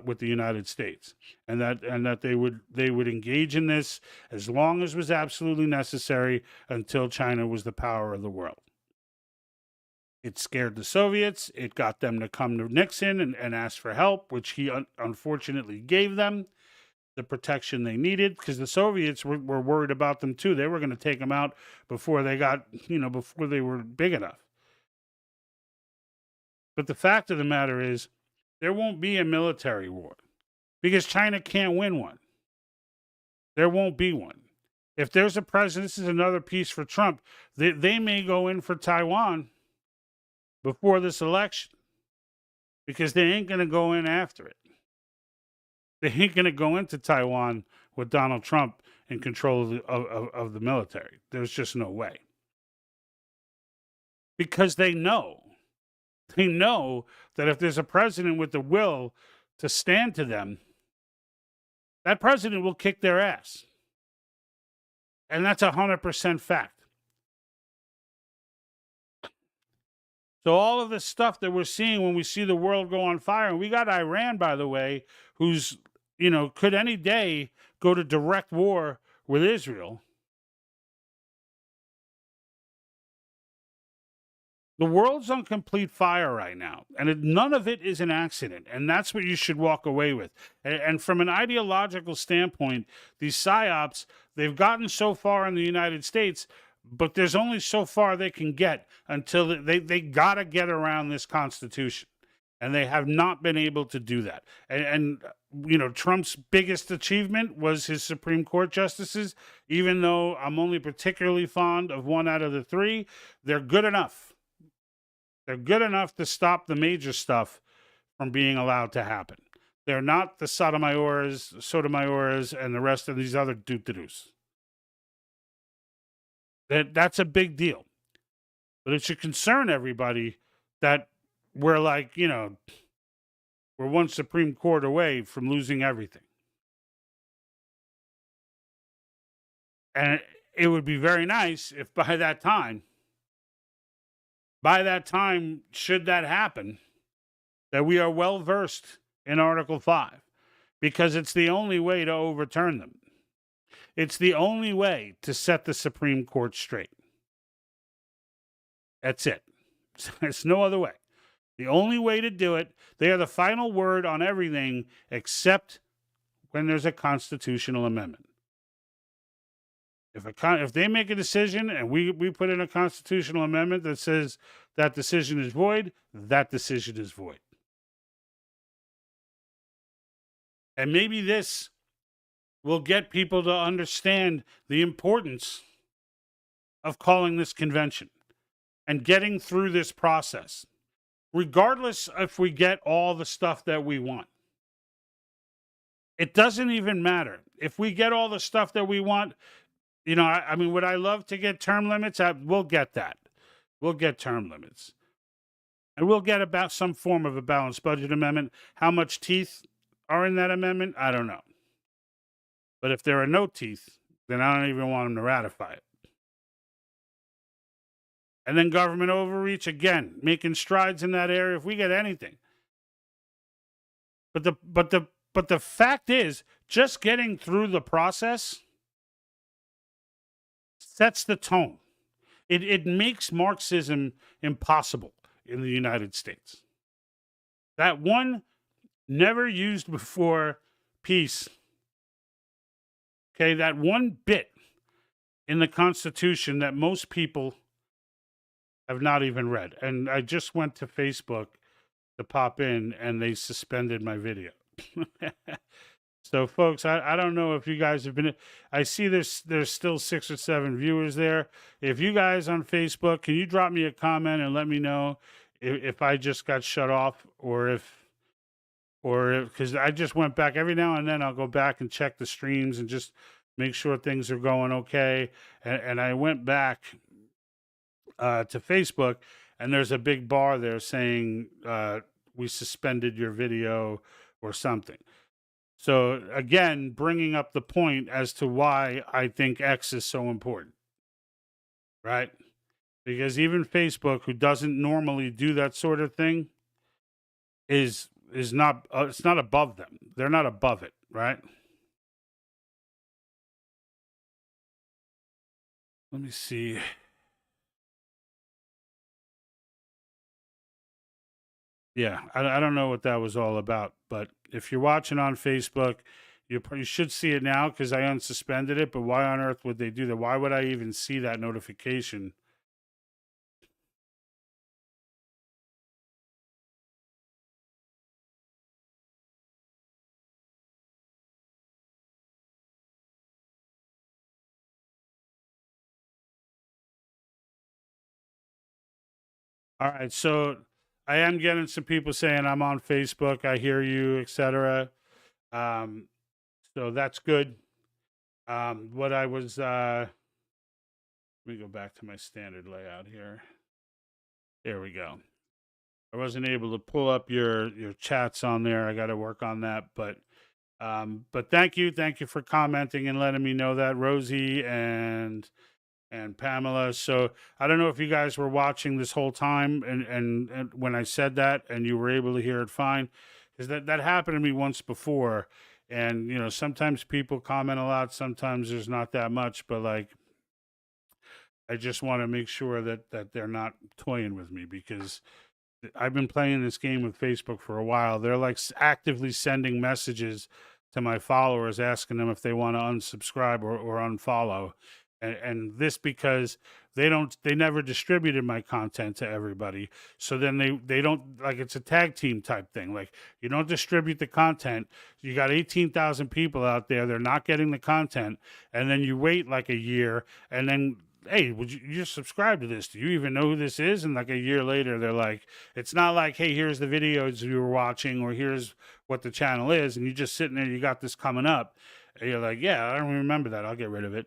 with the United States, and that they would engage in this as long as was absolutely necessary until China was the power of the world. It scared the Soviets. It got them to come to Nixon and ask for help, which he unfortunately gave them the protection they needed, because the Soviets were worried about them too. They were going to take them out before they before they were big enough. But the fact of the matter is, there won't be a military war because China can't win one. There won't be one. If there's a president, this is another piece for Trump, they may go in for Taiwan before this election, because they ain't going to go in after it. They ain't going to go into Taiwan with Donald Trump in control of the military. There's just no way. Because they know that if there's a president with the will to stand to them, that president will kick their ass. And that's 100% fact. So all of this stuff that we're seeing when we see the world go on fire, and we got Iran, by the way, who's, could any day go to direct war with Israel. The world's on complete fire right now, and none of it is an accident, and that's what you should walk away with. And from an ideological standpoint, these psyops, they've gotten so far in the United States, but there's only so far they can get until they got to get around this Constitution, and they have not been able to do that. And Trump's biggest achievement was his Supreme Court justices. Even though I'm only particularly fond of one out of the three, they're good enough. They're good enough to stop the major stuff from being allowed to happen. They're not the Sotomayor's, and the rest of these other doo-doo-doos. That's a big deal. But it should concern everybody that we're like, We're one Supreme Court away from losing everything. And it would be very nice if by that time, should that happen, that we are well versed in Article 5, because it's the only way to overturn them. It's the only way to set the Supreme Court straight. That's it. There's no other way. The only way to do it, they are the final word on everything except when there's a constitutional amendment. If they make a decision and we put in a constitutional amendment that says that decision is void, that decision is void. And maybe this will get people to understand the importance of calling this convention and getting through this process, regardless if we get all the stuff that we want. It doesn't even matter. If we get all the stuff that we want, you know, I mean, would I love to get term limits? We'll get that. We'll get term limits. And we'll get about some form of a balanced budget amendment. How much teeth are in that amendment? I don't know. But if there are no teeth, then I don't even want them to ratify it. And then government overreach, again, making strides in that area if we get anything. But the fact is, just getting through the process sets the tone. It makes Marxism impossible in the United States. That one never used before piece, okay, that one bit in the Constitution that most people have not even read. And I just went to Facebook to pop in and they suspended my video. So, folks, I don't know if you guys have been. I see there's still 6 or 7 viewers there. If you guys on Facebook, can you drop me a comment and let me know if I just got shut off or because I just went back. Every now and then I'll go back and check the streams and just make sure things are going okay. And I went back to Facebook and there's a big bar there saying we suspended your video or something. So, again, bringing up the point as to why I think X is so important, right? Because even Facebook, who doesn't normally do that sort of thing, is not, it's not above them. They're not above it, right? Let me see. Yeah, I don't know what that was all about, but if you're watching on Facebook, you should see it now because I unsuspended it, but why on earth would they do that? Why would I even see that notification? All right, so I am getting some people saying I'm on Facebook. I hear you, etc. So that's good. What I was, let me go back to my standard layout here. There we go. I wasn't able to pull up your chats on there. I got to work on that, but thank you for commenting and letting me know that, Rosie and Pamela. So I don't know if you guys were watching this whole time and when I said that and you were able to hear it fine, because that happened to me once before. And, you know, sometimes people comment a lot, sometimes there's not that much, but like, I just want to make sure that they're not toying with me, because I've been playing this game with Facebook for a while. They're like actively sending messages to my followers asking them if they want to unsubscribe or unfollow. And this because they never distributed my content to everybody. So then they don't, like, it's a tag team type thing. Like, you don't distribute the content. You got 18,000 people out there. They're not getting the content. And then you wait like a year and then, hey, would you just subscribe to this? Do you even know who this is? And like a year later, they're like, it's not like, hey, here's the videos you were watching or here's what the channel is. And you're just sitting there, you got this coming up. And you're like, yeah, I don't remember that. I'll get rid of it.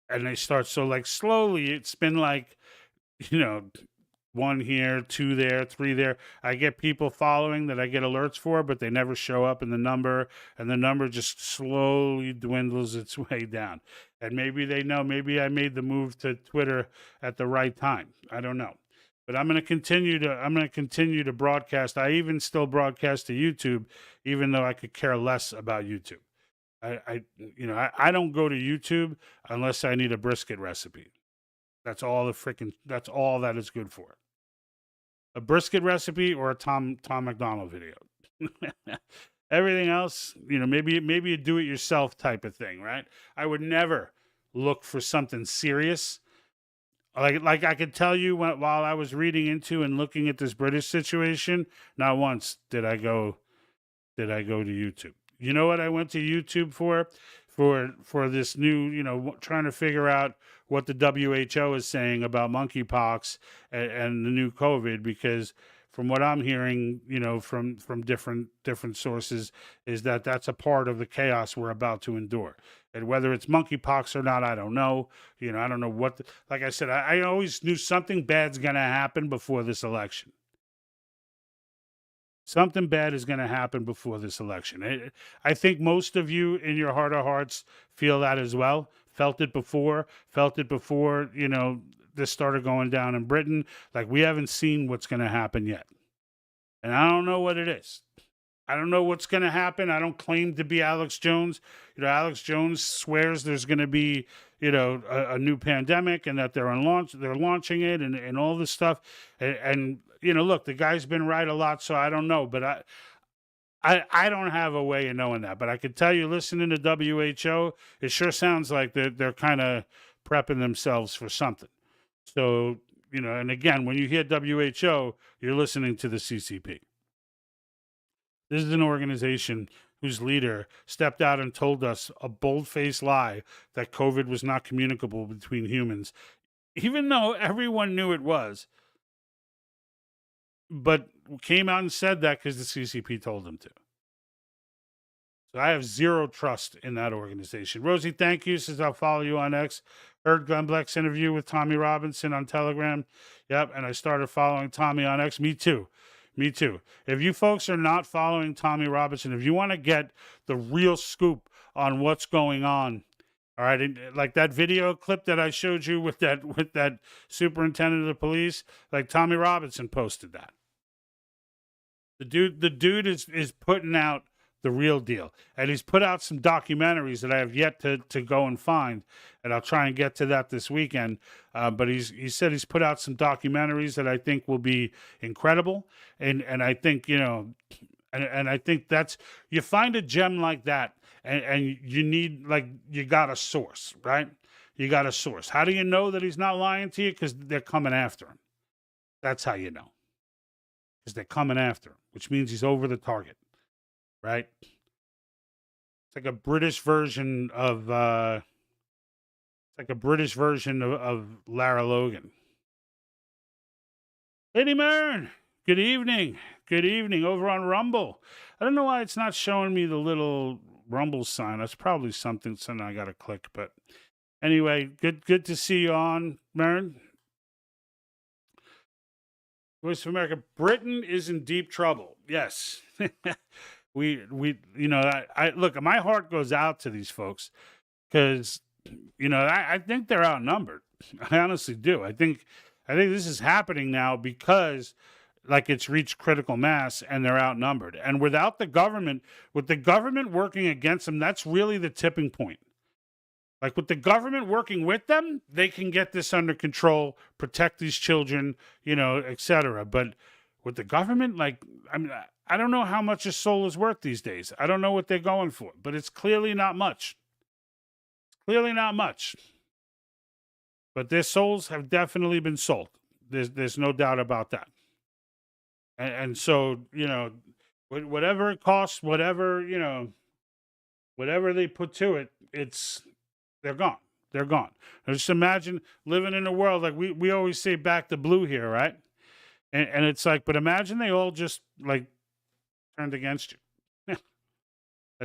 And they start, so like slowly, it's been like, you know, 1 here, 2 there, 3 there. I get people following that I get alerts for, but they never show up in the number, and the number just slowly dwindles its way down. And maybe they know, maybe I made the move to Twitter at the right time. I don't know. But I'm going to continue to broadcast. I even still broadcast to YouTube, even though I could care less about YouTube. I don't go to YouTube unless I need a brisket recipe. That's all that is good for. A brisket recipe or a Tom McDonald video. Everything else, maybe a do-it-yourself type of thing, right? I would never look for something serious. Like I could tell you while I was reading into and looking at this British situation, not once did I go to YouTube. You know what I went to YouTube for? For this new, trying to figure out what the WHO is saying about monkeypox and the new COVID, because from what I'm hearing, from different sources, is that that's a part of the chaos we're about to endure. And whether it's monkeypox or not, I don't know. I don't know what. Like I said, I always knew something bad's going to happen before this election. Something bad is going to happen before this election. I think most of you in your heart of hearts feel that as well. Felt it before, this started going down in Britain. Like, we haven't seen what's going to happen yet. And I don't know what it is. I don't know what's going to happen. I don't claim to be Alex Jones. Alex Jones swears there's going to be, a new pandemic and that they're launching it and all this stuff. And look, the guy's been right a lot, so I don't know. But I don't have a way of knowing that. But I could tell you, listening to WHO, it sure sounds like they're kind of prepping themselves for something. So, and again, when you hear WHO, you're listening to the CCP. This is an organization whose leader stepped out and told us a bold-faced lie that COVID was not communicable between humans, even though everyone knew it was, but came out and said that because the CCP told them to. So I have zero trust in that organization. Rosie, thank you. Says I'll follow you on X. Heard Glenn Beck's interview with Tommy Robinson on Telegram. Yep, and I started following Tommy on X. Me too. If you folks are not following Tommy Robinson, if you want to get the real scoop on what's going on, all right, like that video clip that I showed you with that superintendent of the police, like Tommy Robinson posted that. The dude is putting out the real deal, and he's put out some documentaries that I have yet to go and find, and I'll try and get to that this weekend. But he said he's put out some documentaries that I think will be incredible, and I think and I think that's, you find a gem like that, and you need, like, you got a source, right? You got a source. How do you know that he's not lying to you? Because they're coming after him. That's how you know. Because they're coming after him, which means he's over the target. Right? It's like a British version of Lara Logan. Lady Mern, good evening. Good evening over on Rumble. I don't know why it's not showing me the little Rumble sign. That's probably something I got to click. But anyway, good to see you on, Mern. Voice of America. Britain is in deep trouble. Yes. We I look, my heart goes out to these folks because, I think they're outnumbered. I honestly do. I think this is happening now because, like, it's reached critical mass and they're outnumbered. And without the government, with the government working against them, that's really the tipping point. Like, with the government working with them, they can get this under control, protect these children, etc. But with the government, I don't know how much a soul is worth these days. I don't know what they're going for, but it's clearly not much. But their souls have definitely been sold. There's no doubt about that. And so, whatever it costs, whatever they put to it, they're gone. They're gone. Now just imagine living in a world like we always say, back to blue here, right? And it's like, but imagine they all just, like, turned against you.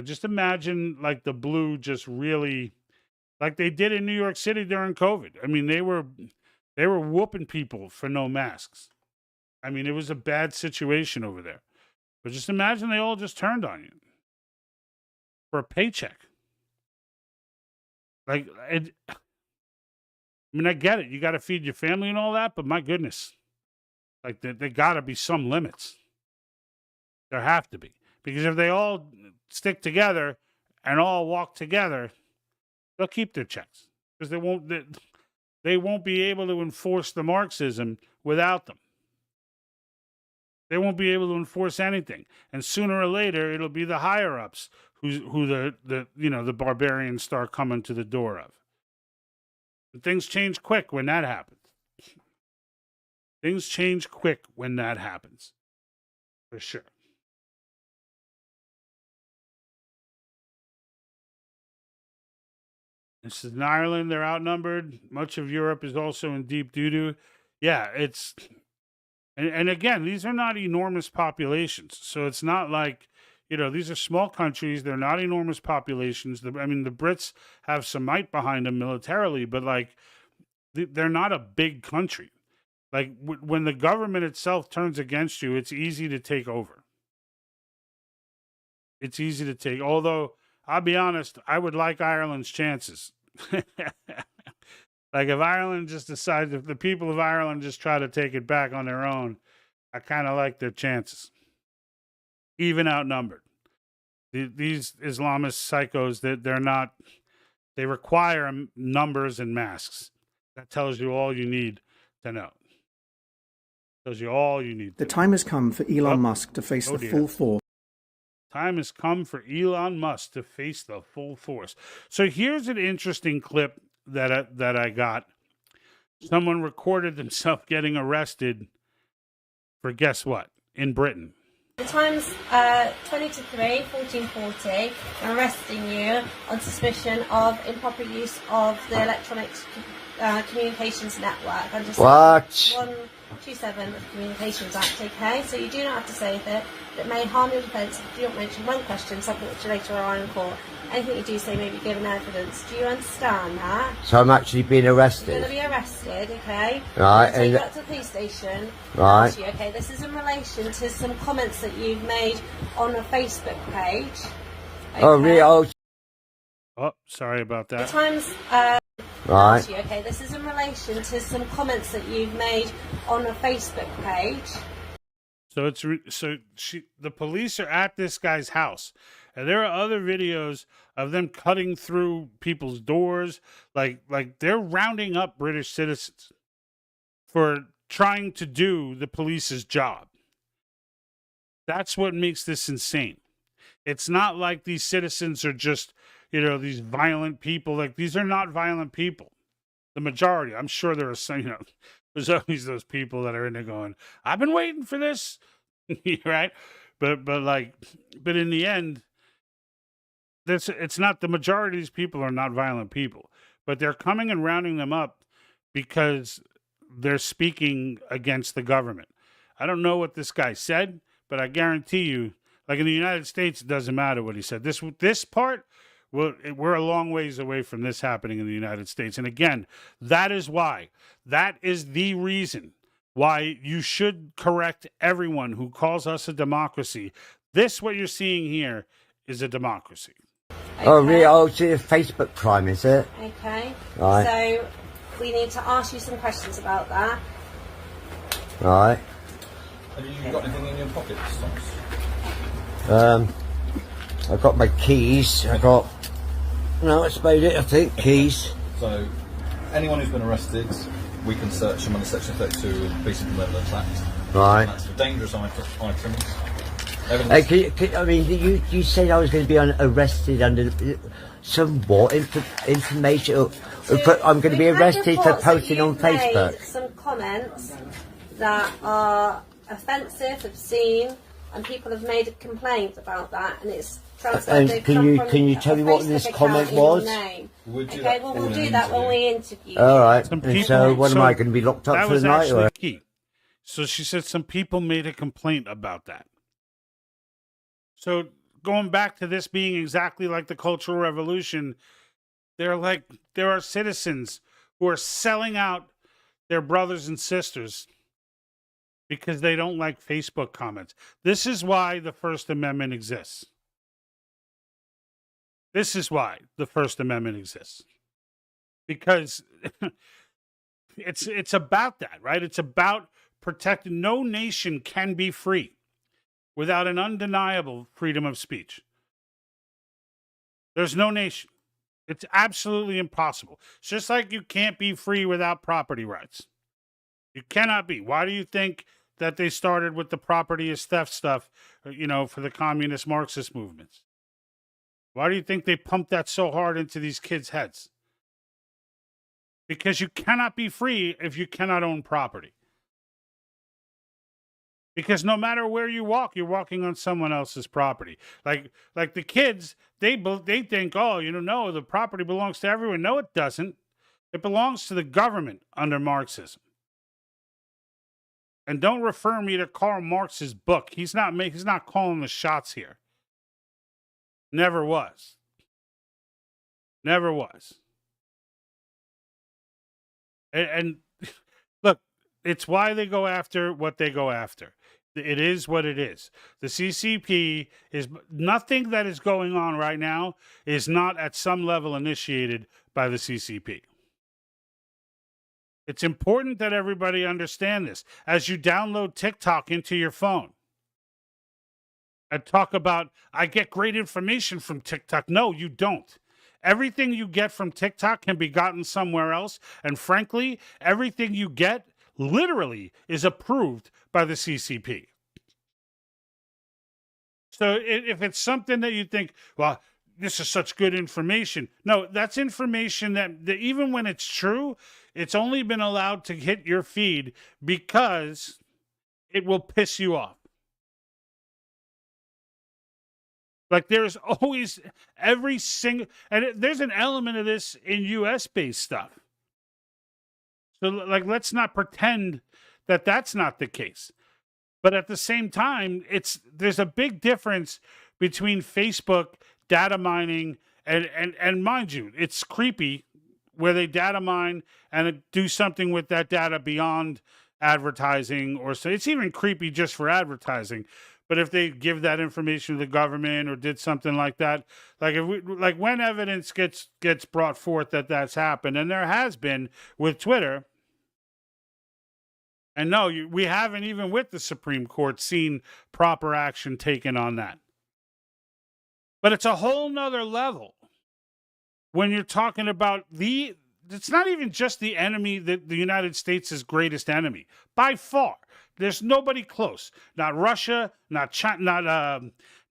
Just imagine, like, the blue just really, like they did in New York City during COVID. I mean, they were whooping people for no masks. I mean, it was a bad situation over there. But just imagine they all just turned on you for a paycheck. Like, I mean, I get it. You got to feed your family and all that, but my goodness, like, there got to be some limits. There have to be. Because if they all stick together and all walk together, they'll keep their checks. Because they won't be able to enforce the Marxism without them. They won't be able to enforce anything. And sooner or later, it'll be the higher-ups who the barbarians start coming to the door of. And things change quick when that happens. Things change quick when that happens. For sure. This is in Ireland. They're outnumbered. Much of Europe is also in deep doo-doo. Yeah, it's... And again, these are not enormous populations. So it's not like, these are small countries. They're not enormous populations. The Brits have some might behind them militarily, but like, they're not a big country. Like, when the government itself turns against you, it's easy to take over. It's easy to take. Although, I'll be honest, I would like Ireland's chances. Like, if Ireland just decides, if the people of Ireland just try to take it back on their own, I kind of like their chances. Even outnumbered. These Islamist psychos, they require numbers and masks. That tells you all you need to know. Tells you all you need to know. The time has come for Elon Musk to face the full force. Time has come for Elon Musk to face the full force. So here's an interesting clip that I got. Someone recorded themselves getting arrested for guess what? In Britain. The time's 20 to 3, 1440. I'm arresting you on suspicion of improper use of the electronic communications network. Under Section 127 of the Communications Act, okay? So you do not have to say that it may harm your defence if you don't mention one question, something which you later are in court. Anything you do say may be given evidence. Do you understand that? So I'm actually being arrested? You're going to be arrested, okay? Right. So you got to the police station. Right. You, okay, this is in relation to some comments that you've made on a Facebook page. Okay? Oh, really? Oh, sorry about that. The Times... right. You, okay, this is in relation to some comments that you've made on a Facebook page. So the police are at this guy's house, and there are other videos of them cutting through people's doors, like they're rounding up British citizens for trying to do the police's job. That's what makes this insane. It's not like these citizens are just, these violent people. Like, these are not violent people. The majority, I'm sure there are some, there's always those people that are in there going, I've been waiting for this, right? But in the end, it's not, the majority of these people are not violent people, but they're coming and rounding them up because they're speaking against the government. I don't know what this guy said, but I guarantee you, like in the United States, it doesn't matter what he said. This part, we're a long ways away from this happening in the United States. And again, that is the reason why you should correct everyone who calls us a democracy. What you're seeing here is a democracy. Okay. Oh, really? Oh, it's a Facebook crime, is it? Okay. Right. So we need to ask you some questions about that. Right. Have you got anything in your pockets, Thomas? I've got my keys. That's about it, I think. Keys. So, anyone who's been arrested, we can search them under Section 32 of the Police and Criminal Act. Right. That's for dangerous items. You said I was going to be arrested under some what information? I'm going to be arrested for posting on Facebook. Made some comments that are offensive, obscene, and people have made a complaint about that, and it's transferred. And can you tell me what this comment was? Okay, well, we'll do that when we interview. All right. So what am I going to be locked up for the night? That was actually key. So she said some people made a complaint about that. So going back to this being exactly like the Cultural Revolution, there are citizens who are selling out their brothers and sisters because they don't like Facebook comments. This is why the First Amendment exists. This is why the First Amendment exists. Because it's about that, right? It's about protecting. No nation can be free without an undeniable freedom of speech. There's no nation. It's absolutely impossible. It's just like you can't be free without property rights. You cannot be. Why do you think that they started with the property is theft stuff, for the communist Marxist movements? Why do you think they pumped that so hard into these kids' heads? Because you cannot be free if you cannot own property. Because no matter where you walk, you're walking on someone else's property. Like the kids, they think, no, the property belongs to everyone. No, it doesn't. It belongs to the government under Marxism. And don't refer me to Karl Marx's book. He's not calling the shots here. Never was. Never was. And look, it's why they go after what they go after. It is what it is. The CCP is nothing that is going on right now is not at some level initiated by the CCP. It's important that everybody understand this. As you download TikTok into your phone and talk about, I get great information from TikTok. No, you don't. Everything you get from TikTok can be gotten somewhere else. And frankly, everything you get literally is approved by the CCP. So if it's something that you think, well, this is such good information. No, that's information that even when it's true, it's only been allowed to hit your feed because it will piss you off. Like there's always every single, and there's an element of this in US-based stuff. So like, let's not pretend that that's not the case. But at the same time, there's a big difference between Facebook data mining and mind you, it's creepy where they data mine and do something with that data beyond advertising, or so it's even creepy just for advertising. But if they give that information to the government or did something like that, like when evidence gets brought forth that that's happened, and there has been with Twitter. And no, we haven't, even with the Supreme Court, seen proper action taken on that. But it's a whole nother level when you're talking about it's not even just the enemy, the United States' greatest enemy. By far. There's nobody close. Not Russia, not China,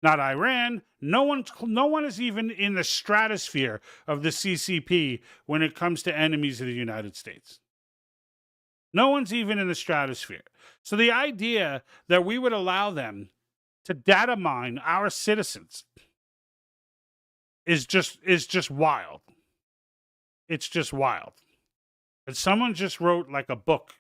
not Iran. No one is even in the stratosphere of the CCP when it comes to enemies of the United States. No one's even in the stratosphere. So the idea that we would allow them to data mine our citizens is just wild. It's just wild. And someone just wrote like a book.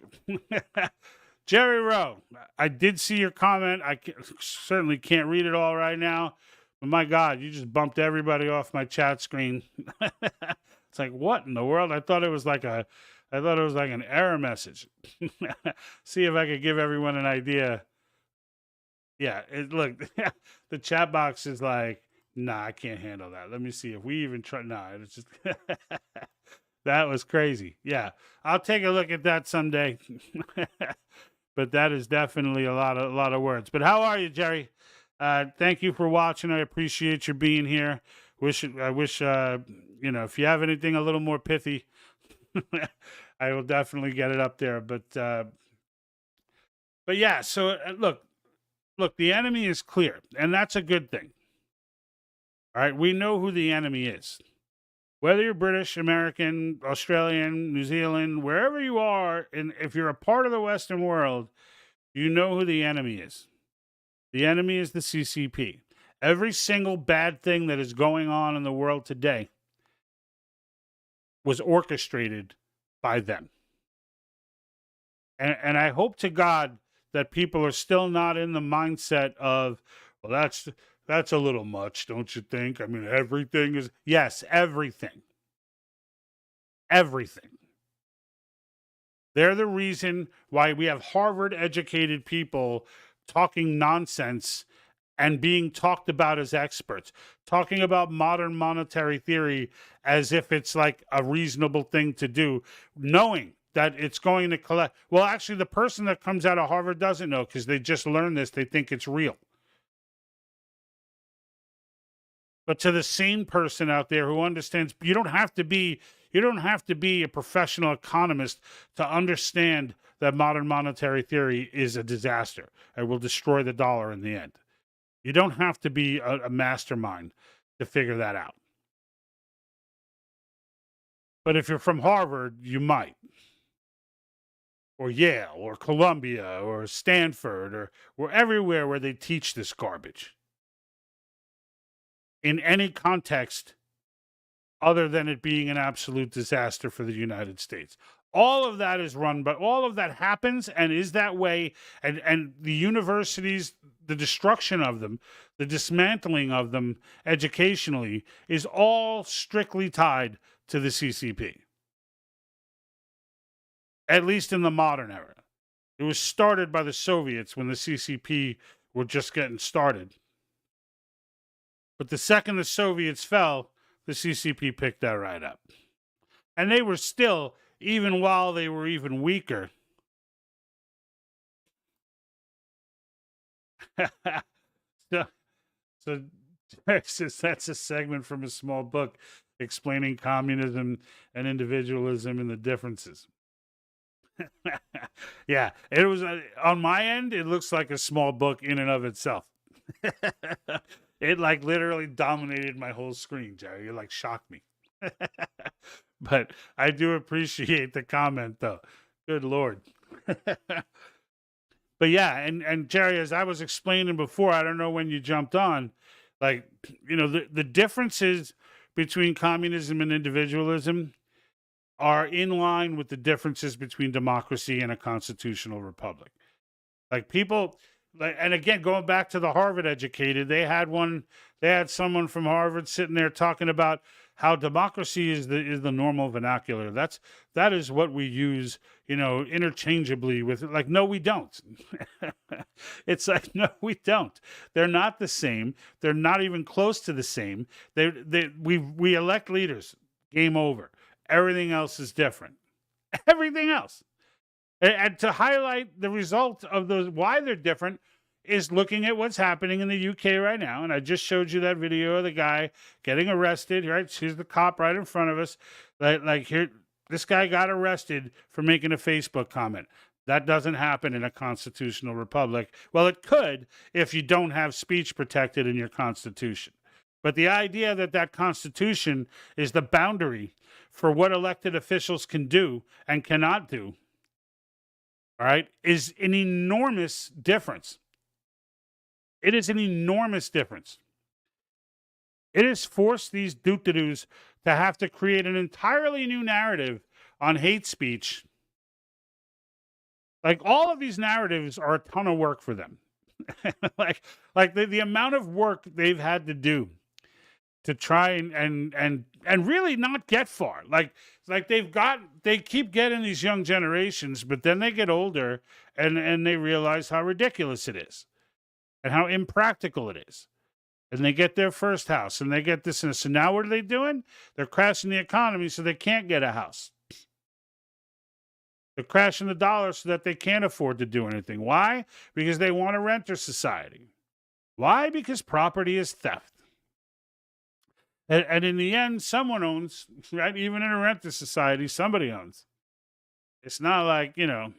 Jerry Rowe, I did see your comment. I certainly can't read it all right now. But my God, you just bumped everybody off my chat screen. It's like, what in the world? I thought it was like an error message. See if I could give everyone an idea. Yeah, look, the chat box is like, nah, I can't handle that. Let me see if we even try. Nah, it's just that was crazy. Yeah, I'll take a look at that someday. But that is definitely a lot of words. But how are you, Jerry? Thank you for watching. I appreciate you being here. I wish if you have anything a little more pithy, I will definitely get it up there. But yeah. So look, the enemy is clear, and that's a good thing. All right, we know who the enemy is. Whether you're British, American, Australian, New Zealand, wherever you are, and if you're a part of the Western world, you know who the enemy is. The enemy is the CCP. Every single bad thing that is going on in the world today was orchestrated by them. And I hope to God that people are still not in the mindset of, well, that's a little much, don't you think? I mean, everything is... Yes, everything. Everything. They're the reason why we have Harvard-educated people talking nonsense and being talked about as experts, talking about modern monetary theory as if it's like a reasonable thing to do, knowing that it's going to collect. Well, actually, the person that comes out of Harvard doesn't know because they just learned this. They think it's real. But to the sane person out there who understands, you don't have to be a professional economist to understand that modern monetary theory is a disaster and will destroy the dollar in the end. You don't have to be a mastermind to figure that out. But if you're from Harvard, you might. Or Yale, or Columbia, or Stanford, or everywhere where they teach this garbage. In any context other than it being an absolute disaster for the United States. All of that is run, but all of that happens and is that way. And the universities, the destruction of them, the dismantling of them educationally is all strictly tied to the CCP. At least in the modern era. It was started by the Soviets when the CCP were just getting started. But the second the Soviets fell, the CCP picked that right up. And they were still, even while they were even weaker. so that's a segment from a small book explaining communism and individualism and the differences. Yeah, it was on my end. It looks like a small book in and of itself. It like literally dominated my whole screen, Jerry. You like shocked me. But I do appreciate the comment, though. Good Lord. But yeah, and Jerry, as I was explaining before, I don't know when you jumped on, like, you know, the differences between communism and individualism are in line with the differences between democracy and a constitutional republic. Like people, like, and again, going back to the Harvard educated, they had someone from Harvard sitting there talking about how democracy is the normal vernacular. That is what we use, you know, interchangeably with, like, no, we don't. It's no, we don't. They're not the same. They're not even close to the same. We elect leaders. Game over. Everything else is different. Everything else. And to highlight the result of those, why they're different, is looking at what's happening in the UK right now. And I just showed you that video of the guy getting arrested, right? Here's the cop right in front of us. Like here, this guy got arrested for making a Facebook comment. That doesn't happen in a constitutional republic. Well, it could if you don't have speech protected in your constitution. But the idea that constitution is the boundary for what elected officials can do and cannot do, all right, is an enormous difference. It is an enormous difference. It has forced these doot-to-doos to have to create an entirely new narrative on hate speech. Like, all of these narratives are a ton of work for them. like the amount of work they've had to do to try and really not get far. Like they keep getting these young generations, but then they get older and they realize how ridiculous it is and how impractical it is. And they get their first house and they get this and this. So now what are they doing? They're crashing the economy so they can't get a house. They're crashing the dollar so that they can't afford to do anything. Why? Because they want a renter society. Why? Because property is theft. And in the end, someone owns, right? Even in a renter society, somebody owns. It's not like, you know,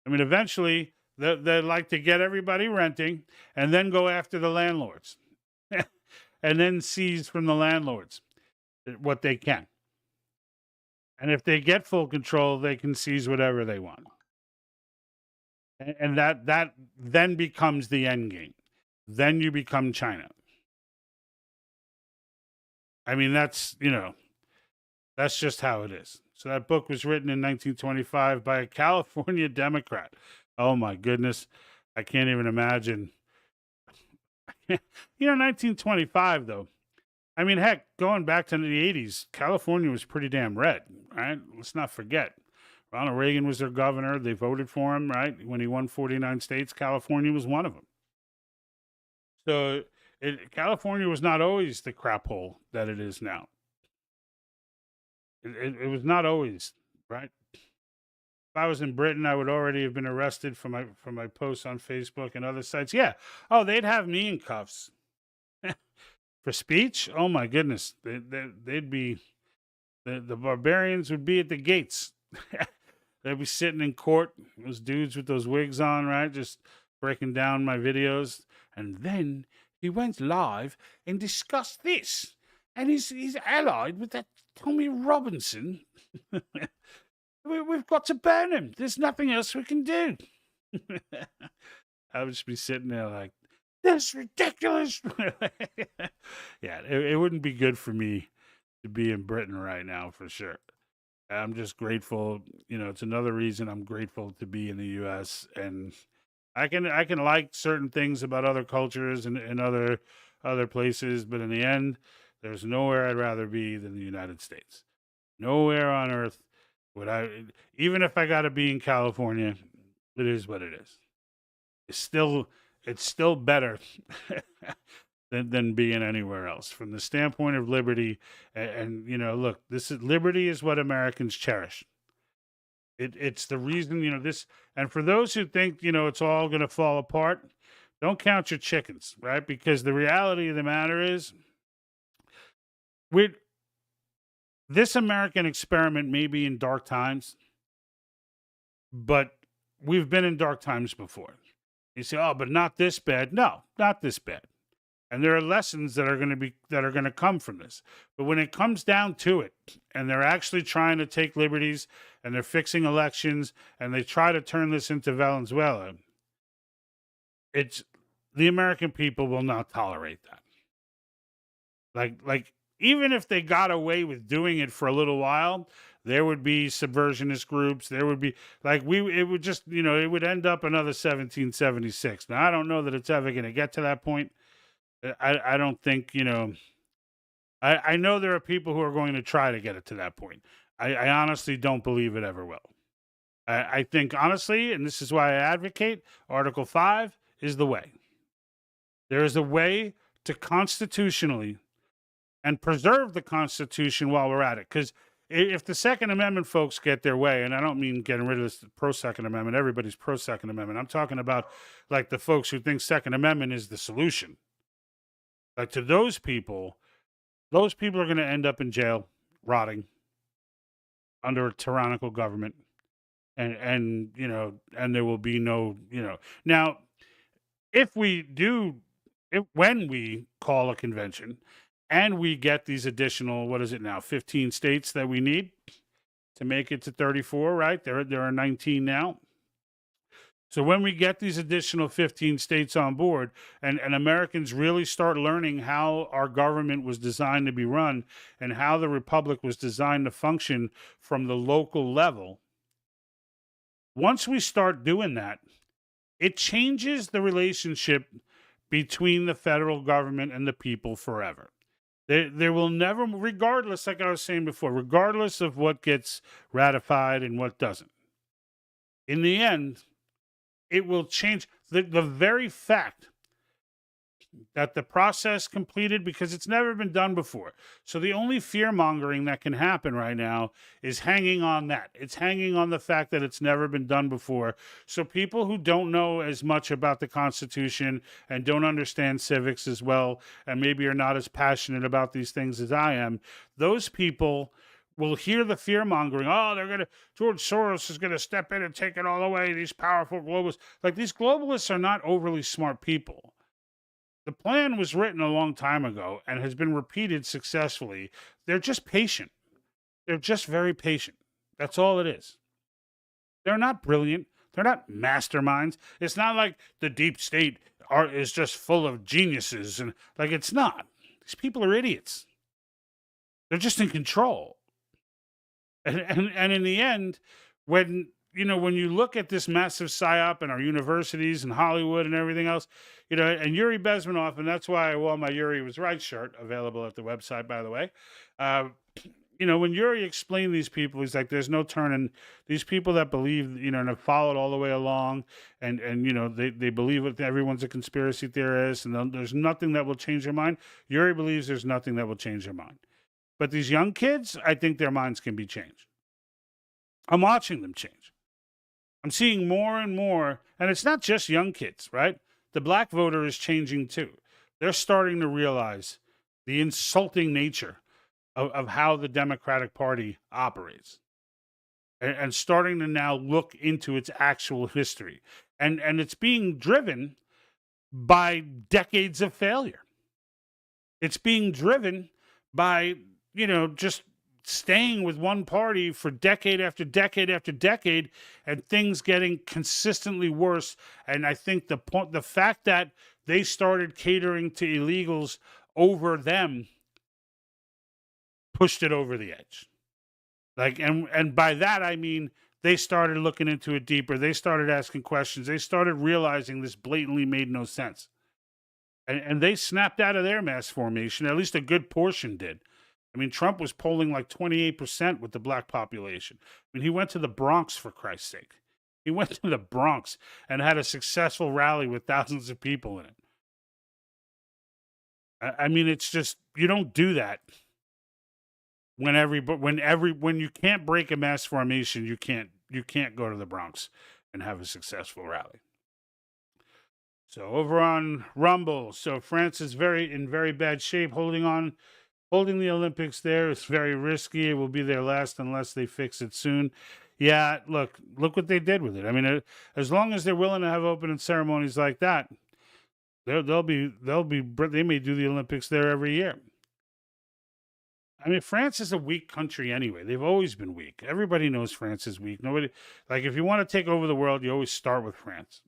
I mean, eventually they like to get everybody renting and then go after the landlords and then seize from the landlords what they can. And if they get full control, they can seize whatever they want. And that then becomes the end game. Then you become China. I mean, that's, you know, that's just how it is. So that book was written in 1925 by a California Democrat. Oh, my goodness. I can't even imagine. You know, 1925, though. I mean, heck, going back to the 80s, California was pretty damn red, right? Let's not forget, Ronald Reagan was their governor. They voted for him, right? When he won 49 states, California was one of them. So California was not always the crap hole that it is now. It was not always, right? If I was in Britain, I would already have been arrested for my posts on Facebook and other sites. Yeah. Oh, they'd have me in cuffs for speech. Oh my goodness, they'd be the barbarians would be at the gates. They'd be sitting in court. Those dudes with those wigs on, right, just breaking down my videos. And then he went live and discussed this, and he's allied with that Tommy Robinson. We've got to burn him. There's nothing else we can do. I would just be sitting there like, that's ridiculous. Yeah, it wouldn't be good for me to be in Britain right now, for sure. I'm just grateful. It's another reason I'm grateful to be in the U.S. And I can like certain things about other cultures and other places, but in the end, there's nowhere I'd rather be than the United States. Nowhere on earth would I, even if I got to be in California, it is what it is. It's still better than being anywhere else from the standpoint of liberty. And look, liberty is what Americans cherish. It's the reason, this, and for those who think, it's all going to fall apart, don't count your chickens, right? Because the reality of the matter is, this American experiment may be in dark times, but we've been in dark times before. You say, oh, but not this bad. No, not this bad. And there are lessons that are going to come from this. But when it comes down to it, and they're actually trying to take liberties, and they're fixing elections, and they try to turn this into Venezuela, the American people will not tolerate that. Like even if they got away with doing it for a little while, there would be subversionist groups. There would be it would just, it would end up another 1776. Now, I don't know that it's ever going to get to that point. I don't think, I know there are people who are going to try to get it to that point. I honestly don't believe it ever will. I think, honestly, and this is why I advocate, Article 5 is the way. There is a way to constitutionally and preserve the Constitution while we're at it. Because if the Second Amendment folks get their way, and I don't mean getting rid of this pro-Second Amendment, everybody's pro-Second Amendment. I'm talking about like the folks who think Second Amendment is the solution. Like to those people are going to end up in jail, rotting under a tyrannical government. And there will be no, Now, when we call a convention, and we get these additional, 15 states that we need to make it to 34, right? There are 19 now. So when we get these additional 15 states on board, and Americans really start learning how our government was designed to be run and how the republic was designed to function from the local level, once we start doing that, it changes the relationship between the federal government and the people forever. There will never, regardless, like I was saying before, regardless of what gets ratified and what doesn't, in the end, it will change the very fact that the process completed, because it's never been done before. So the only fear mongering that can happen right now is hanging on that. It's hanging on the fact that it's never been done before. So people who don't know as much about the Constitution and don't understand civics as well, and maybe are not as passionate about these things as I am, those people will hear the fear mongering. Oh, George Soros is going to step in and take it all away. These powerful globalists. Like, these globalists are not overly smart people. The plan was written a long time ago and has been repeated successfully. They're just patient. They're just very patient. That's all it is. They're not brilliant. They're not masterminds. It's not like the deep state is just full of geniuses. And it's not. These people are idiots. They're just in control. And in the end, when you look at this massive psyop in our universities and Hollywood and everything else, and Yuri Bezmenov, and that's why I wore my Yuri Was Right shirt, available at the website, by the way. when Yuri explained these people, he's like, there's no turning. These people that believe, and have followed all the way along, and they believe that everyone's a conspiracy theorist, and there's nothing that will change their mind. Yuri believes there's nothing that will change their mind. But these young kids, I think their minds can be changed. I'm watching them change. I'm seeing more and more, and it's not just young kids, right? The black voter is changing too. They're starting to realize the insulting nature of how the Democratic Party operates, and starting to now look into its actual history. And it's being driven by decades of failure. It's being driven by, just staying with one party for decade after decade after decade, and things getting consistently worse. And I think the fact that they started catering to illegals over them pushed it over the edge. And by that I mean they started looking into it deeper. They started asking questions. They started realizing this blatantly made no sense. And they snapped out of their mass formation. At least a good portion did. I mean, Trump was polling like 28% with the black population. I mean, he went to the Bronx, for Christ's sake. He went to the Bronx and had a successful rally with thousands of people in it. I mean, it's just, you don't do that when you can't break a mass formation. You can't go to the Bronx and have a successful rally. So over on Rumble, so France is in very bad shape, holding the Olympics there. It's very risky. It will be their last unless they fix it soon. Yeah, look what they did with it. I mean, as long as they're willing to have opening ceremonies like that, they may do the Olympics there every year. I mean, France is a weak country anyway. They've always been weak. Everybody knows France is weak. Nobody, like, if you want to take over the world, you always start with France,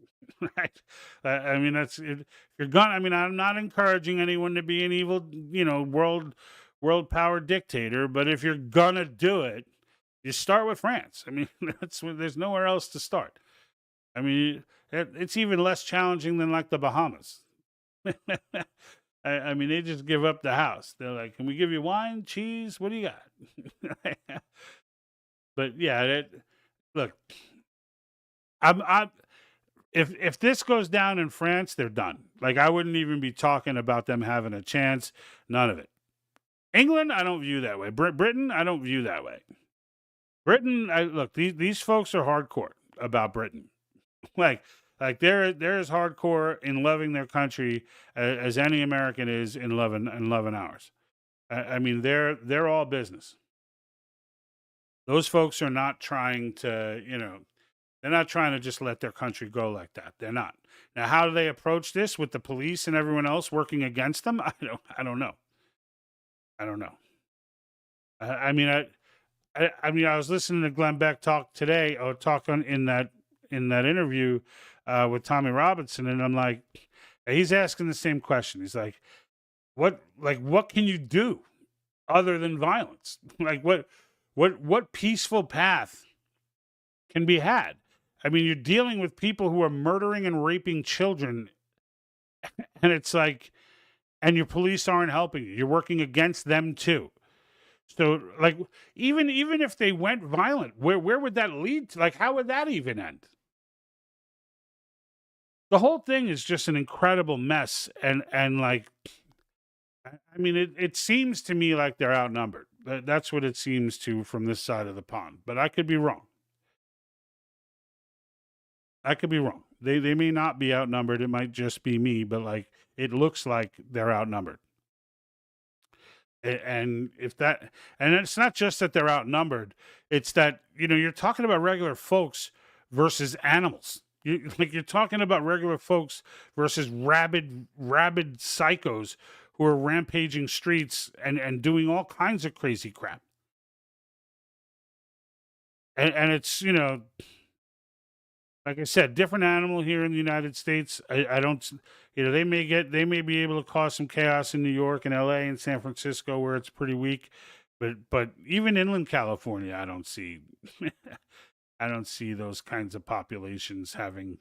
right? I mean, that's it. You're gonna. I mean, I'm not encouraging anyone to be an evil, world power dictator. But if you're gonna do it, you start with France. I mean, there's nowhere else to start. I mean, it's even less challenging than like the Bahamas. I mean, they just give up the house. They're like, "Can we give you wine, cheese? What do you got?" But yeah, look, if this goes down in France, they're done. Like, I wouldn't even be talking about them having a chance. None of it. England, I don't view that way. Britain, I don't view that way. Britain, look, these folks are hardcore about Britain. Like they're as hardcore in loving their country as any American is in loving ours. I mean, they're all business. Those folks are not trying to, they're not trying to just let their country go like that. They're not. Now, how do they approach this with the police and everyone else working against them? I don't know. I mean, I was listening to Glenn Beck talk today, or in that interview with Tommy Robinson, and I'm like, he's asking the same question. He's like, what can you do other than violence? Like, what peaceful path can be had? I mean, you're dealing with people who are murdering and raping children, and it's like, and your police aren't helping you. You're working against them too. So, like, even if they went violent, where would that lead to? Like, how would that even end? The whole thing is just an incredible mess, and like, I mean, it seems to me like they're outnumbered. That's what it seems to from this side of the pond. But I could be wrong. They may not be outnumbered. It might just be me, but like, it looks like they're outnumbered. And it's not just that they're outnumbered. It's that, you're talking about regular folks versus animals. You're talking about regular folks versus rabid psychos who are rampaging streets and doing all kinds of crazy crap. And it's, like I said, different animal here in the United States. I don't, they may be able to cause some chaos in New York and LA and San Francisco where it's pretty weak, but even inland California, I don't see those kinds of populations having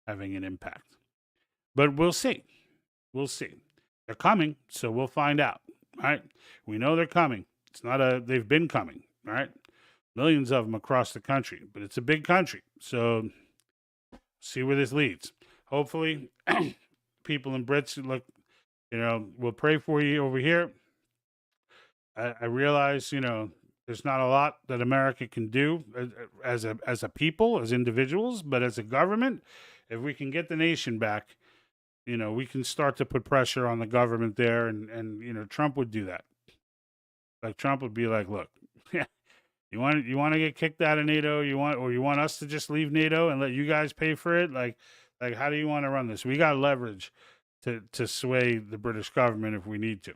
an impact. But we'll see. They're coming, so we'll find out. All right, we know they're coming. It's not they've been coming, all right? Millions of them across the country, but it's a big country. So see where this leads. Hopefully, people in Brits, look, we'll pray for you over here. I realize, there's not a lot that America can do as a people, as individuals, but as a government, if we can get the nation back, we can start to put pressure on the government there, and Trump would do that. Like Trump would be like, look, you want to get kicked out of NATO, you want us to just leave NATO and let you guys pay for it? Like how do you want to run this? We got leverage to sway the British government if we need to.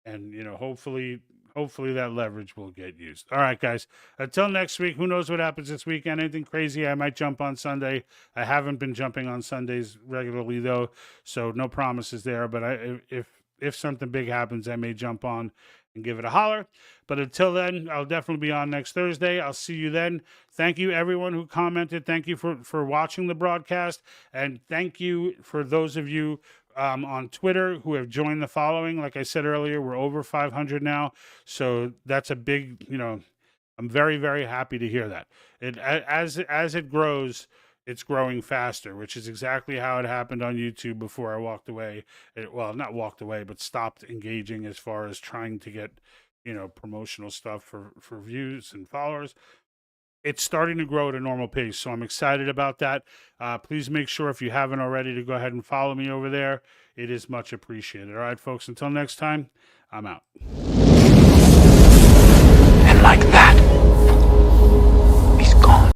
And hopefully that leverage will get used. All right, guys. Until next week, who knows what happens this weekend? Anything crazy, I might jump on Sunday. I haven't been jumping on Sundays regularly, though, so no promises there. But if something big happens, I may jump on and give it a holler. But until then, I'll definitely be on next Thursday. I'll see you then. Thank you, everyone who commented. Thank you for watching the broadcast. And thank you for those of you on Twitter who have joined the following. Like I said earlier, we're over 500 now. So that's a big, I'm very, very happy to hear that. As it grows, it's growing faster, which is exactly how it happened on YouTube before I walked away. Well, not walked away, but stopped engaging as far as trying to get, promotional stuff for views and followers. It's starting to grow at a normal pace, so I'm excited about that. Please make sure, if you haven't already, to go ahead and follow me over there. It is much appreciated. All right, folks, until next time, I'm out. And like that, he's gone.